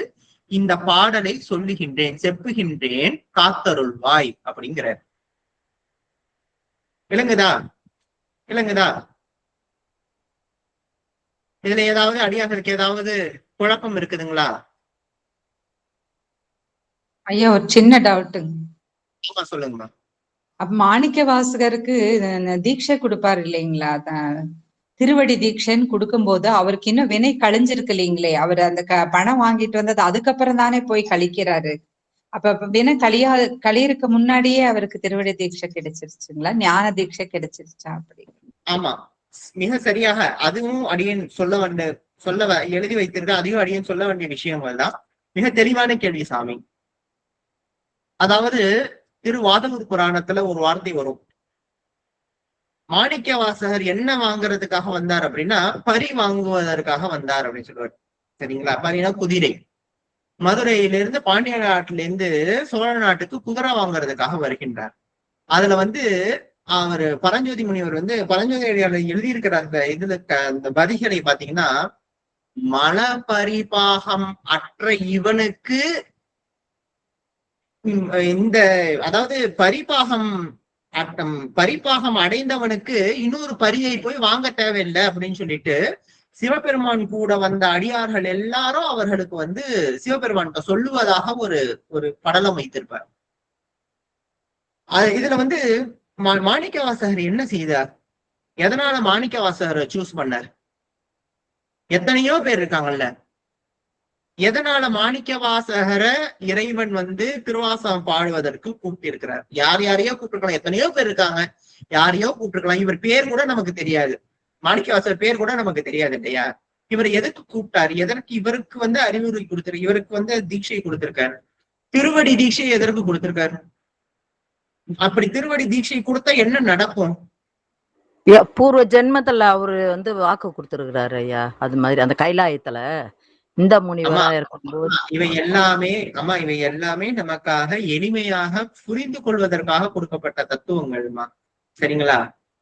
இந்த பாடலை சொல்லுகின்றேன், செப்புகின்றேன், காத்தருள்வாய் அப்படிங்கிற. விளங்குதா? விளங்குதா? இதுல ஏதாவது அடியார்களுக்கு ஏதாவது குழப்பம் இருக்குதுங்களா? ஐயா ஒரு சின்ன டவுட்டுங்க. ஆமா, சொல்லுங்கம்மா. அப்ப மாணிக்க வாசகருக்கு தீட்சை கொடுப்பாரு இல்லைங்களா? திருவடி தீட்சைன்னு கொடுக்கும்போது அவருக்கு இன்னும் வினை கழிஞ்சிருக்கு இல்லைங்களே? அவர் அந்த பணம் வாங்கிட்டு வந்தது அதுக்கப்புறம் தானே போய் கழிக்கிறாரு. அப்ப வினை கழியறதுக்கு முன்னாடியே அவருக்கு திருவடி தீட்சை கிடைச்சிருச்சுங்களா? ஞான தீட்சை கிடைச்சிருச்சா? அப்படி. ஆமா, மிக சரியாக. அதுவும் அடியேன் எழுதி வைத்திருக்க, அதையும் அடியேன் சொல்ல வேண்டிய விஷயங்கள் தான். மிக தெளிவான கேள்வி சாமி. அதாவது திருவாதவூர் புராணத்துல ஒரு வார்த்தை வரும், மாணிக்க வாசகர் என்ன வாங்குறதுக்காக வந்தார் அப்படின்னா பரி வாங்குவதற்காக வந்தார் அப்படின்னு சொல்லுவார். சரிங்களா? பரினா குதிரை. மதுரையிலிருந்து பாண்டிய நாட்டிலிருந்து சோழ நாட்டுக்கு குதிரை வாங்குறதுக்காக வருகின்றார். அதுல அவர் பரஞ்சோதி முனிவர் பரஞ்சோதி எழுதியிருக்கிற அந்த இதுல அந்த பதிகளை பாத்தீங்கன்னா, மல பரிபாகம் அற்ற இவனுக்கு இந்த அதாவது பரிபாகம் அடைந்தவனுக்கு இன்னொரு பரியை போய் வாங்க தேவையில்லை அப்படின்னு சொல்லிட்டு சிவபெருமான் கூட வந்த அடியார்கள் எல்லாரும் அவர்களுக்கு சிவபெருமான் சொல்லுவதாக ஒரு படலம் வைத்திருப்பார். இதுல மாணிக்க வாசகர் என்ன செய்தார்? எதனால மாணிக்க வாசகரை சூஸ் பண்ணார்? எத்தனையோ பேர் இருக்காங்கல்ல. எதனால மாணிக்க வாசகரை இறைவன் திருவாசகம் பாடுவதற்கு கூப்பிட்டிருக்கிறார்? யாரையோ கூப்பிட்டுருக்கலாம், எத்தனையோ பேர் இருக்காங்க, யாரையோ கூப்பிட்டுருக்கலாம். இவர் பேர் கூட நமக்கு தெரியாது, மாணிக்க வாசகர் பேர் கூட நமக்கு தெரியாது இல்லையா? இவர் எதுக்கு கூப்பிட்டாரு? எதற்கு இவருக்கு அறிவுரை கொடுத்திரு, இவருக்கு தீட்சை கொடுத்திருக்காரு? திருவடி தீட்சை எதற்கு கொடுத்திருக்காரு? அப்படி திருவடி தீட்சை கொடுத்தா என்ன நடக்கும்? பூர்வ ஜென்மத்துல அவரு வாக்கு கொடுத்திருக்கிறாரு ஐயா. அது மாதிரி அந்த கைலாயத்துல இந்த முனிவரா இருக்கும்போது இவை எல்லாமே நமக்காக எளிமையாக புரிந்து கொள்வதற்காக கொடுக்கப்பட்ட தத்துவங்கள்மா. சரிங்களா?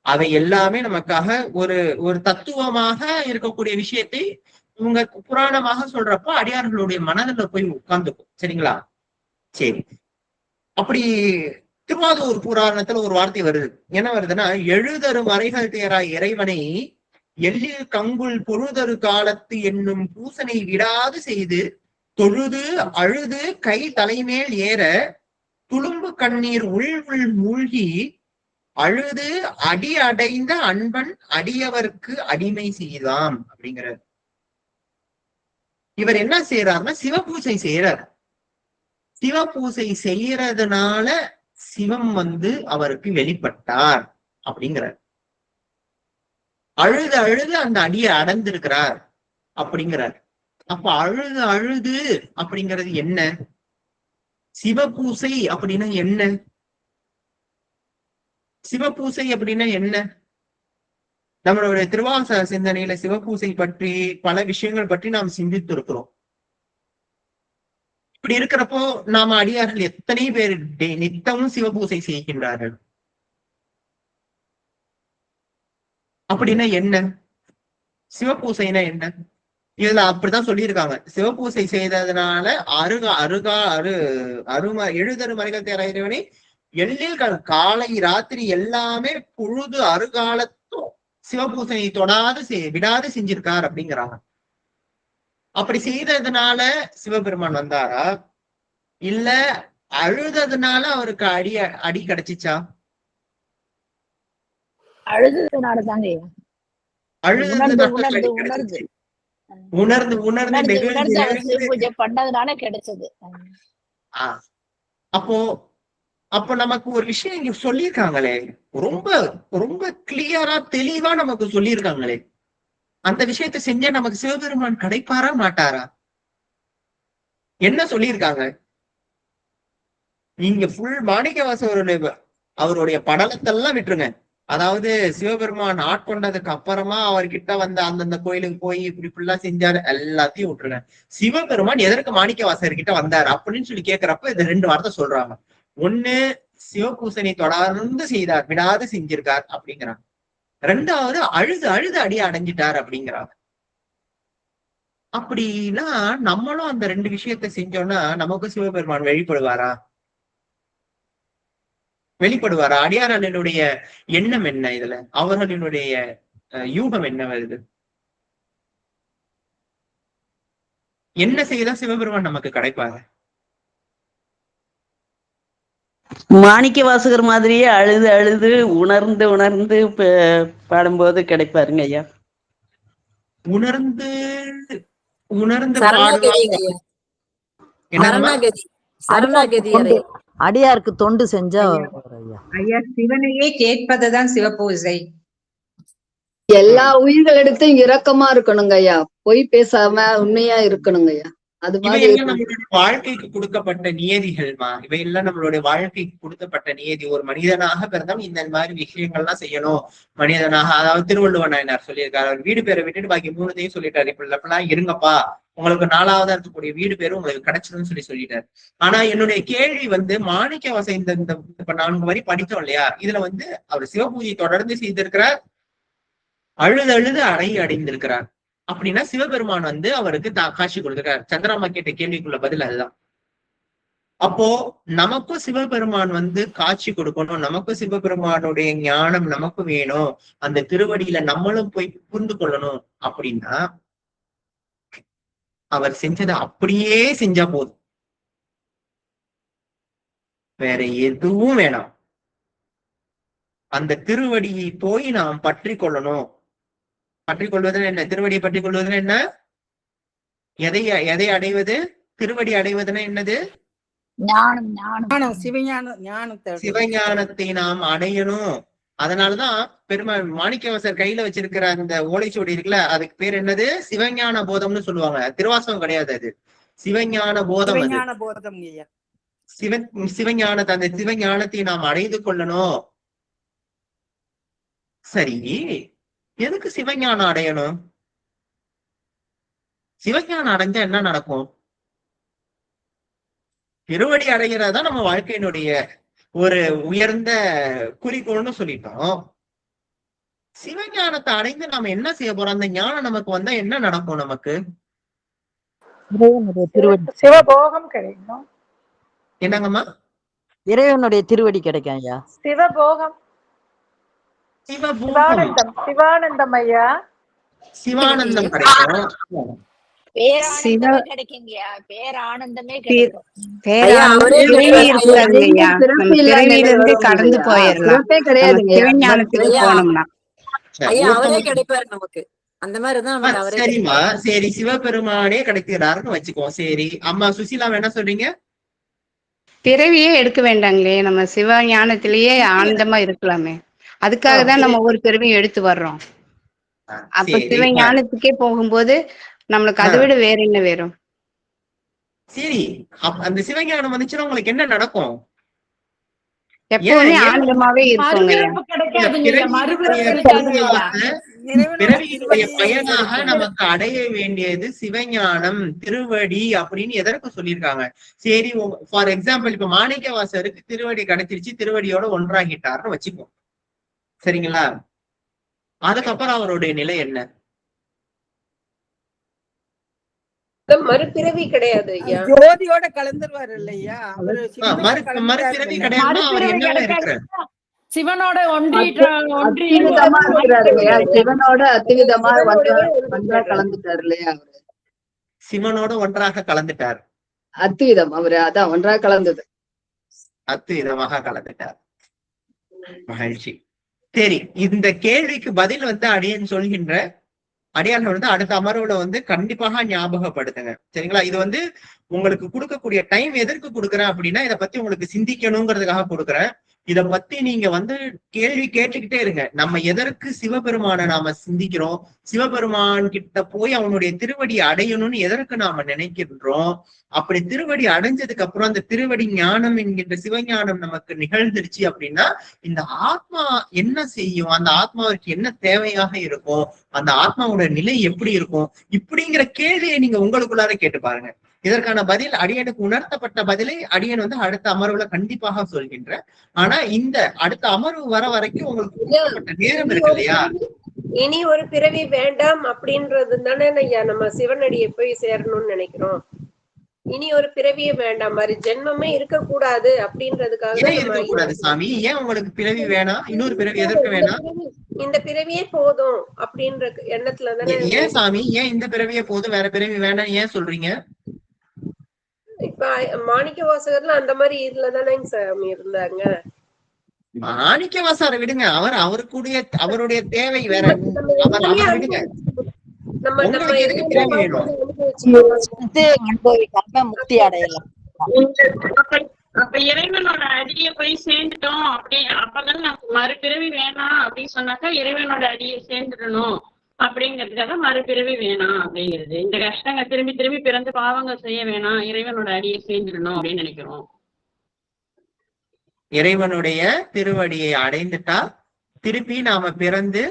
அவை எல்லாமே நமக்காக ஒரு தத்துவமாக இருக்கக்கூடிய விஷயத்தை இவங்க புராணமாக சொல்றப்போ அடியார்களுடைய மனதில போய் உட்கார்ந்துக்கும். சரிங்களா? சரி. அப்படி திருவாதூர் புராணத்துல ஒரு வார்த்தை வருது. என்ன வருதுன்னா, எழுதரு மறைகள் தேராய் இறைவனை எல்லில் கங்குல் பொழுதரு காலத்து என்னும் பூசனை விடாது செய்து தொழுது அழுது கை தலைமேல் ஏற துளும்பு கண்ணீர் உள் மூழ்கி அழுது அடி அடைந்த அன்பன் அடியவர்க்கு அடிமை செய்தாம் அப்படிங்கிறார். இவர் என்ன செய்யறாருன்னா சிவபூசை செய்யறார். சிவபூசை செய்யறதுனால சிவம் அவருக்கு வெளிப்பட்டார் அப்படிங்கிறார். அழுது அந்த அடியை அடைந்திருக்கிறார் அப்படிங்கிறார். அப்ப அழுது அப்படிங்கிறது என்ன? சிவபூசை அப்படின்னா என்ன? சிவபூசை அப்படின்னா என்ன? நம்மளுடைய திருவாசக சிந்தனையில சிவபூசை பற்றி பல விஷயங்கள் பற்றி நாம் சிந்தித்து இருக்கிறோம். இப்படி இருக்கிறப்போ நாம அடியார்கள் எத்தனை பேர் நித்தமும் சிவபூசை செய்கின்றார்கள்? அப்படின்னா என்ன? சிவபூசைனா என்ன? இதுல அப்படிதான் சொல்லியிருக்காங்க. சிவபூசை செய்ததுனால எழுதரு மறைகள் தேர இறைவனை எல்லில் காலை ராத்திரி எல்லாமே பொழுது அருகாலத்தும் சிவபூசை விடாது செஞ்சிருக்கார் அப்படிங்கிறாங்க. அப்படி செய்ததுனால சிவபெருமான் வந்தாரா, இல்ல அழுததுனால அவருக்கு அடி கிடைச்சிச்சா? அழுததுனாலதாங்க. உணர்ந்து பூஜை பண்ணதுனால கிடைச்சது. அப்போ நமக்கு ஒரு விஷயம் இங்க சொல்லியிருக்காங்களே, ரொம்ப ரொம்ப கிளியரா தெளிவா நமக்கு சொல்லியிருக்காங்களே. அந்த விஷயத்தை செஞ்சா நமக்கு சிவபெருமான் கிடைப்பாரா மாட்டாரா? என்ன சொல்லியிருக்காங்க இங்க? ஃபுல் மாணிக்கவாசகருடைய அவருடைய படலத்தெல்லாம் விட்டுருங்க. அதாவது சிவபெருமான் ஆட்கொண்டதுக்கு அப்புறமா அவர்கிட்ட அந்தந்த கோயிலுக்கு போய் இப்படி ஃபுல்லா செஞ்சாரு, எல்லாத்தையும் விட்டுருங்க. சிவபெருமான் எதற்கு மாணிக்கவாசகர் கிட்ட வந்தாரு அப்படின்னு சொல்லி கேட்கிறப்ப இது ரெண்டு வார்த்தை சொல்றாங்க. ஒண்ணு சிவபூசனை தொடர்ந்து செய்தார், விடாது செஞ்சிருக்கார் அப்படிங்கிறாங்க. ரெண்டாவது அழுது அழுது அடி அடைஞ்சிட்டார் அப்படிங்கிறாங்க. அப்படின்னா நம்மளும் அந்த ரெண்டு விஷயத்த செஞ்சோம்னா நமக்கு சிவபெருமான் வெளிப்படுவாரா? வெளிப்படுவாரா? அடியாரனுடைய எண்ணம் என்ன? இதுல அவர்களினுடைய யூகம் என்ன வருது? என்ன செய்தா சிவபெருமான் நமக்கு கிடைப்பாரு? மாணிக்க வாசகர் மாதிரியே அழுது அழுது உணர்ந்து உணர்ந்து பாடும்போது கிடைப்பாருங்க ஐயா. உணர்ந்து உணர்ந்து சரணாகதிங்க ஐயா. சரணாகதி சரணாகதி அடியாருக்கு தொண்டு செஞ்சா ஐயா சிவனையே கேட்பதுதான் சிவபூஜை. எல்லா உயிர்களிடத்தும் இரக்கமா இருக்கணுங்க ஐயா, பொய் பேசாம உண்மையா இருக்கணுங்க ஐயா. அது மாதிரி இவையெல்லாம் நம்மளுடைய வாழ்க்கைக்கு கொடுக்கப்பட்ட நியதிகள்மா. இவையெல்லாம் நம்மளுடைய வாழ்க்கைக்கு கொடுக்கப்பட்ட நியதி. ஒரு மனிதனாக பிறந்தவன் இந்த மாதிரி விஷயங்கள்லாம் செய்யணும். மனிதனாக, அதாவது திருவள்ளுவர் நாயனார் சொல்லியிருக்காரு, அவர் வீடு பேரை விட்டுட்டு பாக்கி 3 சொல்லிட்டாரு. இப்பெல்லாம் இருங்கப்பா, உங்களுக்கு 4வதா இருக்கக்கூடிய வீடு பேரு உங்களுக்கு கிடைச்சிடும் சொல்லிட்டாரு. ஆனா என்னுடைய கேள்வி மாணிக்க வாசகர் இந்த இப்ப 4 வரி படித்தோம் இல்லையா, இதுல அவர் சிவபூஜை தொடர்ந்து செய்திருக்கிறார், அழுது அழுது அடைந்திருக்கிறார். அப்படின்னா சிவபெருமான் அவருக்கு காட்சி கொடுத்திருக்கார். சந்திராமா கேட்ட கேள்விக்குள்ள பதில் அதுதான். அப்போ நமக்கும் சிவபெருமான் காட்சி கொடுக்கணும், நமக்கும் சிவபெருமானுடைய ஞானம் நமக்கு வேணும், அந்த திருவடியில நம்மளும் போய் புரிந்து கொள்ளணும். அப்படின்னா அவர் செஞ்சதை அப்படியே செஞ்சா போதும், வேற எதுவும் வேணாம். அந்த திருவடியை போய் நாம் பற்றி கொள்ளணும். பற்றி கொள்வதுன்னு என்ன? திருவடியை பற்றி கொள்வதுன்னு என்ன? எதை அடைவது? திருவடி அடைவதுன்னா என்னது? சிவஞானத்தை நாம் அடையணும். அதனாலதான் பெருமாள் மாணிக்கவாசகர் கையில வச்சிருக்கிற அந்த ஓலைச்சுவடி இருக்குல்ல, அதுக்கு பேர் என்னது? சிவஞான போதம்னு சொல்லுவாங்க. திருவாசகம் கிடையாது, அது சிவஞான போதம். சிவஞானத்தை, அந்த சிவஞானத்தை நாம் அடைந்து கொள்ளணும். சரி, எதுக்கு சிவஞானம் அடையணும்? சிவஞானம் அடைஞ்சா என்ன நடக்கும்? திருவடி அடைகிறதா நம்ம வாழ்க்கையினுடைய ஒரு உயர்ந்த குறிக்கோள்னு சொல்லிட்டோம். சிவஞானத்தை அடைந்து நாம என்ன செய்ய போறோம்? அந்த ஞானம் நமக்கு வந்தா என்ன நடக்கும்? நமக்கு சிவபோகம் கிடைக்கும். என்னங்கம்மா? இறைவனுடைய திருவடி கிடைக்கும் ஐயா. சிவபோகம், சிவானந்தம், சிவானந்தம் ஐயா, சிவானந்தம் கிடைக்கும். கிடைக்குங்கய்யா, பேரானந்தமே கடந்து போயிடலாம் சிவஞானத்துக்கு போனோம்னா. அவரே கிடைப்பாரு நமக்கு. அந்த மாதிரிதான். சரிம்மா, சரி, சிவபெருமானே கிடைக்கிறாருன்னு வச்சுக்கோ. சரி அம்மா சுசீலா என்ன சொல்றீங்க? பிறவியே எடுக்க வேண்டாங்களே, நம்ம சிவஞானத்திலேயே ஆனந்தமா இருக்கலாமே. அதுக்காக தான் நம்ம ஒவ்வொரு பிறவியும் எடுத்து வர்றோம். அப்ப சிவஞானத்துக்கே போகும்போது நம்மளுக்கு அதை விட வேற என்ன வேறும்? சரி, அந்த சிவஞானம் வந்துச்சுன்னா உங்களுக்கு என்ன நடக்கும்? எப்பவுமே ஆனந்தமாவே இருக்குங்க. பிறவியினுடைய பயனாக நமக்கு அடைய வேண்டியது சிவஞானம், திருவடி அப்படின்னு எதற்கு சொல்லியிருக்காங்க? சரி, ஃபார் எக்ஸாம்பிள் இப்ப மாணிக்கவாசகருக்கு திருவடி கிடைச்சிருச்சு, திருவடியோட ஒன்றாகிட்டார்னு வச்சுப்போம், சரிங்களா? அதுக்கப்புறம் அவருடைய நிலை என்ன? மறுபிறவி கிடையாது, ஜோதியோட கலந்துருவாரு இல்லையா? மறுபிறவி கிடையாது. அவர் என்ன இருக்கிறார்? சிவனோட சிவனோட அத்திவிதமா ஒன்றா கலந்துட்டாரு இல்லையா? சிவனோட ஒன்றாக கலந்துட்டார். அத்விதம், அவரு அதான் ஒன்றா கலந்தது, அத்விதமாக கலந்துட்டார். மகிழ்ச்சி. சரி, இந்த கேள்விக்கு பதில் அடியேன் சொல்கின்ற அடியார்கள் அடுத்த அமர்வுல கண்டிப்பாக ஞாபகப்படுத்துங்க, சரிங்களா? இது உங்களுக்கு கொடுக்கக்கூடிய டைம் எதற்கு கொடுக்குறேன் அப்படின்னா, இதை பத்தி உங்களுக்கு சிந்திக்கணுங்கிறதுக்காக கொடுக்குறேன். இத பத்தி நீங்க கேள்வி கேட்டுக்கிட்டே இருங்க. நம்ம எதற்கு சிவபெருமான நாம சிந்திக்கிறோம்? சிவபெருமான் கிட்ட போய் அவனுடைய திருவடி அடையணும்னு எதற்கு நாம நினைக்கின்றோம்? அப்படி திருவடி அடைஞ்சதுக்கு அப்புறம் அந்த திருவடி ஞானம் என்கின்ற சிவஞானம் நமக்கு நிகழ்ந்துருச்சு அப்படின்னா இந்த ஆத்மா என்ன செய்யும்? அந்த ஆத்மாவுக்கு என்ன தேவையாக இருக்கும்? அந்த ஆத்மாவோட நிலை எப்படி இருக்கும்? இப்படிங்கிற கேள்வியை நீங்க உங்களுக்குள்ளார கேட்டு பாருங்க. இதற்கான பதில் அடியனுக்கு உணர்த்தப்பட்ட பதிலை அடியன் வந்து அடுத்த அமர்வுல கண்டிப்பாக சொல்கின்றேன். ஆனா இந்த அடுத்த அமர்வு வர வரைக்கும் உங்களுக்கு கொடுக்கப்பட்ட நேரம் இருக்கு இல்லையா? இனி ஒரு பிறவி வேண்டாம் அப்படின்றது தானே ஐயா நம்ம சிவனடியை போய் சேரணும்னு நினைக்கிறோம். இனி ஒரு பிறவியே வேண்டாம், மாதிரி ஜென்மமே இருக்கக்கூடாது அப்படின்றதுக்காக ஏன் இருக்கக்கூடாது சாமி? ஏன் உங்களுக்கு பிறவி வேணாம்? இன்னொரு பிறவி எதற்கு வேணாம்? இந்த பிறவியே போதும் அப்படின்ற எண்ணத்துல தானே. ஏன் சாமி, ஏன் இந்த பிறவியே போதும் வேற பிறவி வேணாம் ஏன் சொல்றீங்க? இப்ப மாணிக்க வாசகர்ல அந்த மாதிரி இதுலதானே சாமி இருந்தாங்க. மாணிக்கவாசகரை விடுங்க, அவருக்குடைய அவருடைய தேவை வேற. விடுங்க, உங்களுக்கு எதுக்கு பிறவி வேணும்? முக்தி அடையலாம். அப்ப இறைவனோட அடியை போய் சேர்ந்துட்டோம் அப்படி அப்பதான் நமக்கு மறுபிறவி வேணாம் அப்படின்னு சொன்னாக்கா இறைவனோட அடியை சேர்ந்துடணும் அப்படிங்கிறதுக்காக மறுபிறவி வேணாம் அப்படிங்கிறது. இந்த கஷ்டங்கள் திரும்பி திரும்பி பிறந்து பாவங்கள் செய்ய வேணாம், இறைவனோட அடியை சேர்ந்துடணும் அப்படின்னு நினைக்கிறோம். இறைவனுடைய திருவடியை அடைந்துட்டா திருப்பி நாம பிறந்து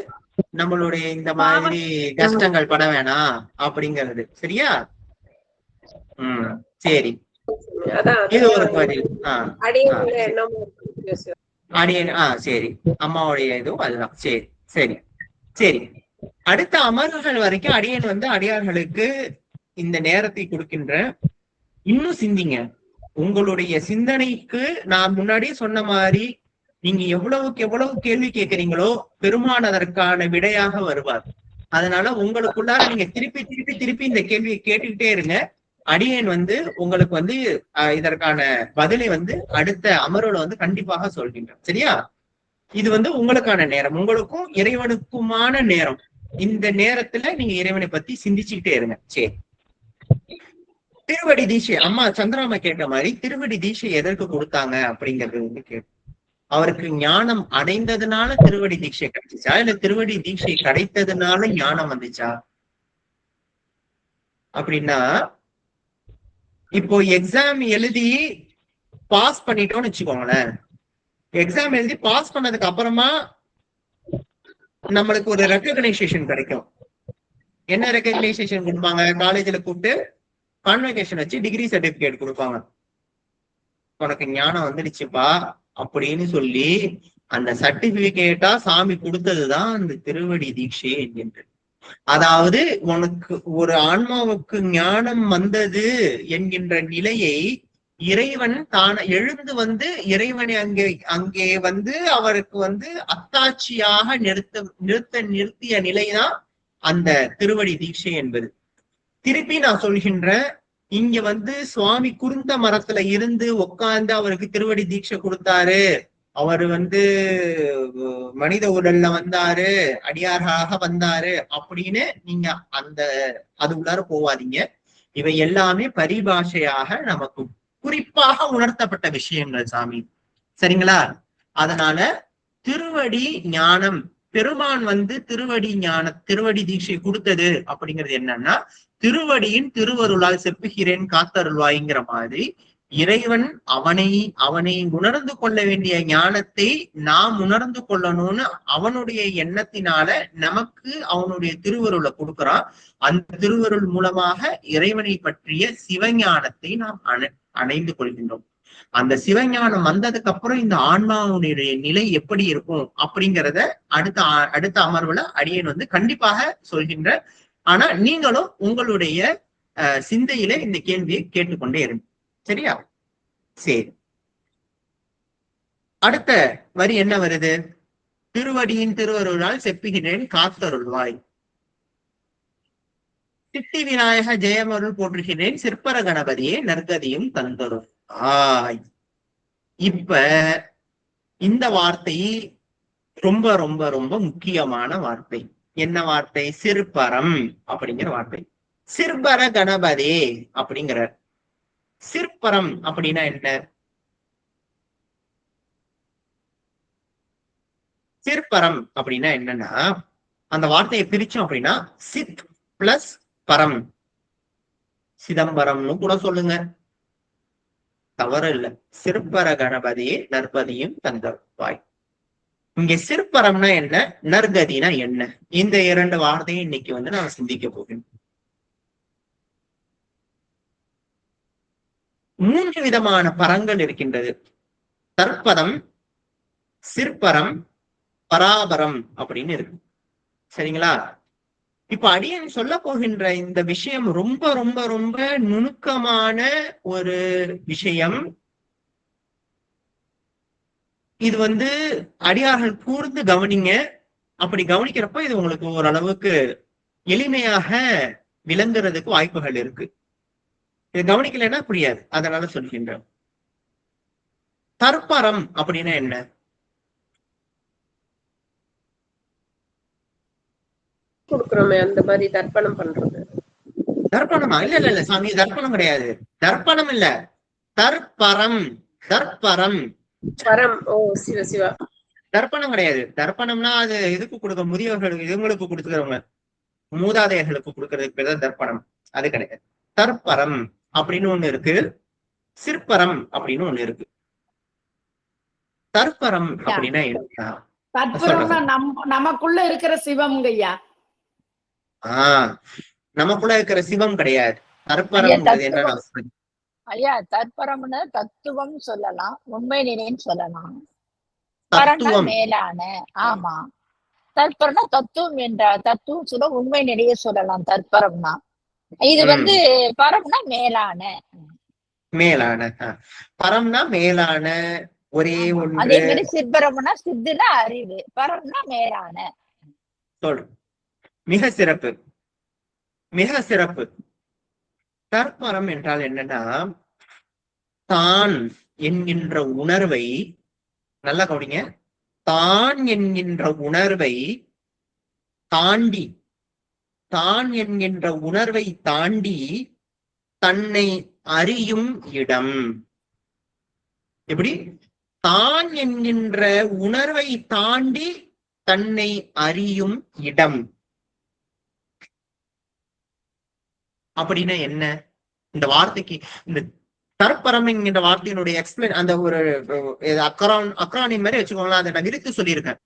நம்மளுடைய இந்த மாதிரி கஷ்டங்கள் பட வேணாம் அப்படிங்கிறது. சரியா? சரி, இது ஒரு பதில். அடியன் சரி, அம்மாவுடைய இதுவும் அதுதான். சரி சரி சரி. அடுத்த அமர்வுகள் வரைக்கும் அடியன் வந்து அடியார்களுக்கு இந்த நேரத்தை கொடுக்கின்ற. இன்னும் சிந்திங்க. உங்களுடைய சிந்தனைக்கு நான் முன்னாடியே சொன்ன மாதிரி நீங்க எவ்வளவுக்கு எவ்வளவு கேள்வி கேட்கிறீங்களோ பெருமான் அதற்கான விடையாக வருவார். அதனால உங்களுக்குள்ளார நீங்க திருப்பி திருப்பி திருப்பி இந்த கேள்வியை கேட்டுக்கிட்டே இருங்க. அடியேன் வந்து உங்களுக்கு வந்து இதற்கான பதிலை வந்து அடுத்த அமர்வுல வந்து கண்டிப்பாக சொல்கின்றேன். சரியா? இது வந்து உங்களுக்கான நேரம், உங்களுக்கும் இறைவனுக்குமான நேரம். இந்த நேரத்துல நீங்க இறைவனை பத்தி சிந்திச்சுக்கிட்டே இருங்க. சரி. திருவடி தீட்சை அம்மா சந்திராமா கேட்ட மாதிரி திருவடி தீட்சை எதற்கு கொடுத்தாங்க அப்படிங்கிறது வந்து கேட்டு, அவருக்கு ஞானம் அடைந்ததுனால திருவடி தீட்சை கிடைச்சிச்சா, இல்ல திருவடி தீட்சை கிடைத்ததுனால ஞானம் வந்துச்சா? அப்படின்னா இப்போ எக்ஸாம் எழுதி பாஸ் பண்ணிட்டோம்னு வச்சுக்கோங்களேன். எக்ஸாம் எழுதி பாஸ் பண்ணதுக்கு அப்புறமா நம்மளுக்கு ஒரு ரெக்கக்னைசேஷன் கிடைக்கும். என்ன ரெக்கக்னைசேஷன் கொடுப்பாங்க? காலேஜ்ல கூப்பிட்டு கான்வெகேஷன் வச்சு டிகிரி சர்டிபிகேட் கொடுப்பாங்க. உனக்கு ஞானம் வந்துடுச்சுப்பா அப்படின்னு சொல்லி அந்த சர்டிபிகேட்டா சாமி கொடுத்ததுதான் அந்த திருவடி தீட்சை என்கின்ற. அதாவது உனக்கு ஒரு ஆன்மாவுக்கு ஞானம் வந்தது என்கின்ற நிலையை இறைவன் தான் எழுந்து வந்து இறைவனை அங்கே வந்து அவருக்கு வந்து அத்தாட்சியாக நிறுத்திய நிலைதான் அந்த திருவடி தீட்சை என்பது. திருப்பி நான் சொல்கின்றேன், இங்க வந்து சுவாமி குருந்த மரத்துல இருந்து உட்கார்ந்து அவருக்கு திருவடி தீட்சை கொடுத்தாரு, அவரு வந்து மனித உடல்ல வந்தாரு, அடியாராக வந்தாரு அப்படின்னு நீங்க அது உள்ளார போவாதீங்க. இவை எல்லாமே பரிபாஷையாக நமக்கு குறிப்பாக உணர்த்தப்பட்ட விஷயங்கள் சாமி. சரிங்களா? அதனால திருவடி ஞானம், பெருமான் வந்து திருவடி தீட்சை கொடுத்தது அப்படிங்கிறது என்னன்னா, திருவடியின் திருவருளால் செப்புகிறேன் காத்தருள்வாய்ங்கிற மாதிரி இறைவன் அவனை உணர்ந்து கொள்ள வேண்டிய ஞானத்தை நாம் உணர்ந்து கொள்ளணும்னு அவனுடைய எண்ணத்தினால நமக்கு அவனுடைய திருவருளை கொடுக்கிறான். அந்த திருவருள் மூலமாக இறைவனை பற்றிய சிவஞானத்தை நாம் அடைந்து கொள்கின்றோம். அந்த சிவஞானம் வந்ததுக்கு அப்புறம் இந்த ஆன்மாவுடைய நிலை எப்படி இருக்கும் அப்படிங்கிறத அடுத்த அமர்வுல அடியேன் வந்து கண்டிப்பாக சொல்கின்ற. ஆனா நீங்களும் உங்களுடைய சிந்தையில இந்த கேள்வியை கேட்டுக்கொண்டே இருங்க. சரியா? சரி. அடுத்த வரி என்ன வருது? திருவடியின் திருவருளால் செப்புகிறேன் காத்தருள்வாய். சித்தி விநாயக ஜெயமருள் போற்றுகிறேன் சிற்பர கணபதியே நற்கதியும் தந்தருள். இப்ப இந்த வார்த்தை ரொம்ப ரொம்ப ரொம்ப முக்கியமான வார்த்தை. என்ன வார்த்தை? சிற்பரம் அப்படிங்கிற வார்த்தை. சிற்பர கணபதி அப்படிங்கிறார். சிற்பரம் அப்படின்னா என்ன? சிற்பரம் அப்படின்னா என்னன்னா, அந்த வார்த்தையை பிரிச்சோம் அப்படின்னா சித் பிளஸ் பரம், சிதம்பரம்னு கூட சொல்லுங்க, தவறு இல்லை. சிற்பர கணபதியே நற்பதியும் தந்தருள்வாய். இங்க சிற்பரம்னா என்ன, நற்கதினா என்ன? இந்த இரண்டு வார்த்தையை இன்னைக்கு வந்து நான் சிந்திக்க போகிறேன். 3 விதமான பரங்கள் இருக்கின்றது. தற்பரம், சிற்பரம், பராபரம் அப்படின்னு இருக்கு. சரிங்களா? இப்ப அடியன் சொல்ல போகின்ற இந்த விஷயம் ரொம்ப ரொம்ப ரொம்ப நுணுக்கமான ஒரு விஷயம். இது அடியார்கள் கூர்ந்து கவனிங்க. அப்படி கவனிக்கிறப்ப இது உங்களுக்கு ஓரளவுக்கு எளிமையாக விளங்குறதுக்கு வாய்ப்புகள் இருக்கு. இது கவனிக்கலைன்னா புரியாது, அதனால சொல்கின்றேன். தற்பரம் அப்படின்னா என்ன? கொடுக்குறோமே அந்த மாதிரி தர்ப்பணம் பண்றது. தர்ப்பணமா? இல்ல இல்ல இல்ல சாமி, தர்ப்பணம் கிடையாது. தர்ப்பணம் இல்ல, தற்பரம். தற்பரம் பரம். ஓ சிவ சிவா. தர்ப்பணம் கிடையாது. தர்ப்பணம்னா அது இதுக்கு கொடுக்க முதியவர்களுக்கு, இவங்களுக்கு கொடுத்துக்கிறவங்க, மூதாதையர்களுக்கு கொடுக்கறதுக்கு பேர் தான் தர்ப்பணம். அது கிடையாது. தற்பரம் அப்படின்னு ஒண்ணு இருக்கு, சிற்பரம் அப்படின்னு ஒண்ணு இருக்கு. தற்பரம் அப்படின்னா என்ன? தற்பரம்னா நமக்குள்ள இருக்கிற சிவம்ங்கய்யா. நமக்குள்ள இருக்கிற சிவம் கிடையாது. தற்பரம் என்ன? ஐயா, தற்பரம்னு தத்துவம் சொல்லலாம், உண்மை நிலைன்னு சொல்லலாம். தத்துவம் மேலான. ஆமா, தற்பரம்னா தத்துவம் என்ற தத்துவம் சொல்ல, உண்மை நிலையை சொல்லலாம் தற்பரம்னா. இது பரம்னா மேலான. மேலான. பரம்னா மேலான, ஒரே ஒன்று. அதே மாதிரி சிற்பரம்னா சித்துனா அறிவு, பரம்னா மேலான. சொல். மிக சிறப்பு, மிக சிறப்பு. தற்பரம் என்றால் என்னன்னா, தான் என்கின்ற உணர்வை, நல்லா கவனிங்க, தான் என்கின்ற உணர்வை தாண்டி, தான் என்கின்ற உணர்வை தாண்டி தன்னை அறியும் இடம். எப்படி? தான் என்கின்ற உணர்வை தாண்டி தன்னை அறியும் இடம் அப்படின்னா என்ன? இந்த வார்த்தைக்கு, இந்த தற்பரம் என்கின்ற வார்த்தையினுடைய எக்ஸ்பிளைன், அந்த ஒரு அக்ரானின் மாதிரி வச்சுக்கோங்களேன், அதை நான் விரித்து சொல்லியிருக்கேன்.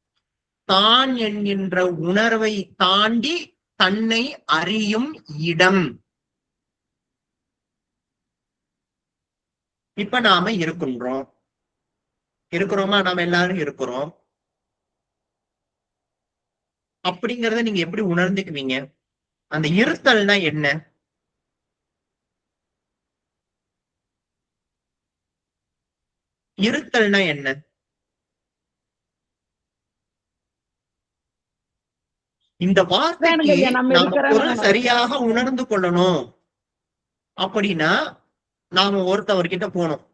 தான் என்கின்ற உணர்வை தாண்டி தன்னை அறியும் இடம். இப்ப நாம இருக்கிறோமா? நாம எல்லாரும் இருக்கிறோம். அப்படிங்கறத நீங்க எப்படி உணர்ந்துக்குவீங்க? அந்த இருத்தல்னா என்ன? இருத்தல்னா என்ன? இந்த வார்த்தைக்கு நாம பொருள் சரியாக உணர்ந்து கொள்ளணும் அப்படின்னா நாம ஒருத்தவர்கிட்ட போனோம்.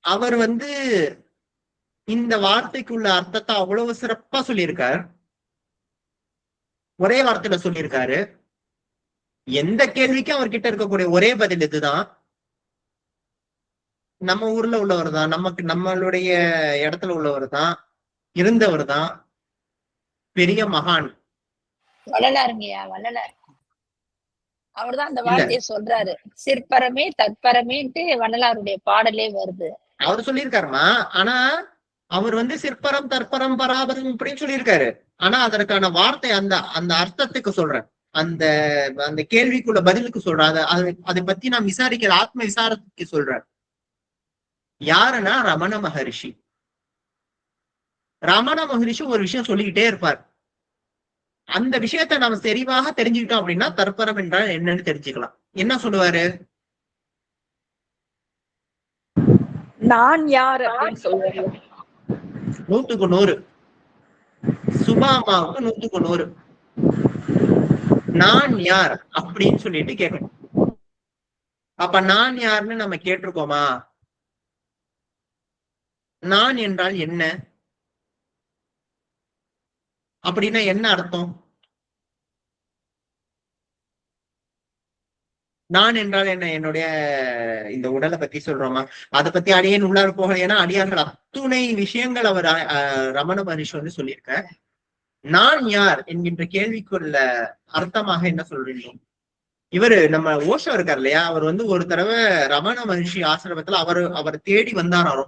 அவர் இந்த வார்த்தைக்குள்ள அர்த்தத்தை அவ்வளவு சிறப்பா சொல்லியிருக்கார். ஒரே வார்த்தையில சொல்லியிருக்காரு. எந்த கேள்விக்கும் அவர்கிட்ட இருக்கக்கூடிய ஒரே பதில் இதுதான். நம்ம ஊர்ல உள்ளவர் தான், நம்மளுடைய இடத்துல உள்ளவர் தான், இருந்தவர் தான், பெரிய மகான். வள்ளலாருங்கய்யா, வள்ளலார். அவர்தான் அந்த வார்த்தையை சொல்றாரு. சிற்பரமே தற்பரமேன்ட்டு வள்ளலாருடைய பாடலே வருது. அவர் சொல்லியிருக்காருமா. ஆனா அவர் சிற்பரம், தற்பரம், பராபரம் இப்படின்னு சொல்லியிருக்காரு. ஆனா அதற்கான வார்த்தை அந்த அர்த்தத்துக்கு சொல்றேன், அந்த கேள்விக்குள்ள பதிலுக்கு சொல்றேன். அதை பத்தி நான் விசாரிக்கிற ஆத்ம விசாரத்துக்கு சொல்றேன். யாருன்னா ரமண மகரிஷி. ரமண மகரிஷி ஒரு விஷயம் சொல்லிக்கிட்டே இருப்பார். அந்த விஷயத்த நாம தெளிவாக தெரிஞ்சுக்கிட்டோம் அப்படின்னா தற்பரம் என்றால் என்னன்னு தெரிஞ்சுக்கலாம். என்ன சொல்லுவாரு? நான் யார் அப்படின்னு சொல்லுவாரு. 100க்கு 100. சுபாமாவுக்கு 100க்கு 100. நான் யார் அப்படின்னு சொல்லிட்டு கேட்கணும். அப்ப நான் யாருன்னு நம்ம கேட்டிருக்கோமா? நான் என்றால் என்ன அப்படின்னா என்ன அர்த்தம்? நான் என்றால் என்ன? என்னுடைய இந்த உடலை பத்தி சொல்றோமா? அதை பத்தி அடியேன் உள்ளார போக, ஏன்னா அடியார்கள் அத்துணை விஷயங்கள் அவர் ரமண மகரிஷி சொல்லியிருக்க. நான் யார் என்கின்ற கேள்விக்குள்ள அர்த்தமாக என்ன சொல்றீங்க? இவரு நம்ம ஓஷோ இருக்கார் இல்லையா, அவர் ஒரு தடவை ரமண மகரிஷி ஆசிரமத்துல அவர் தேடி வந்தாராம்.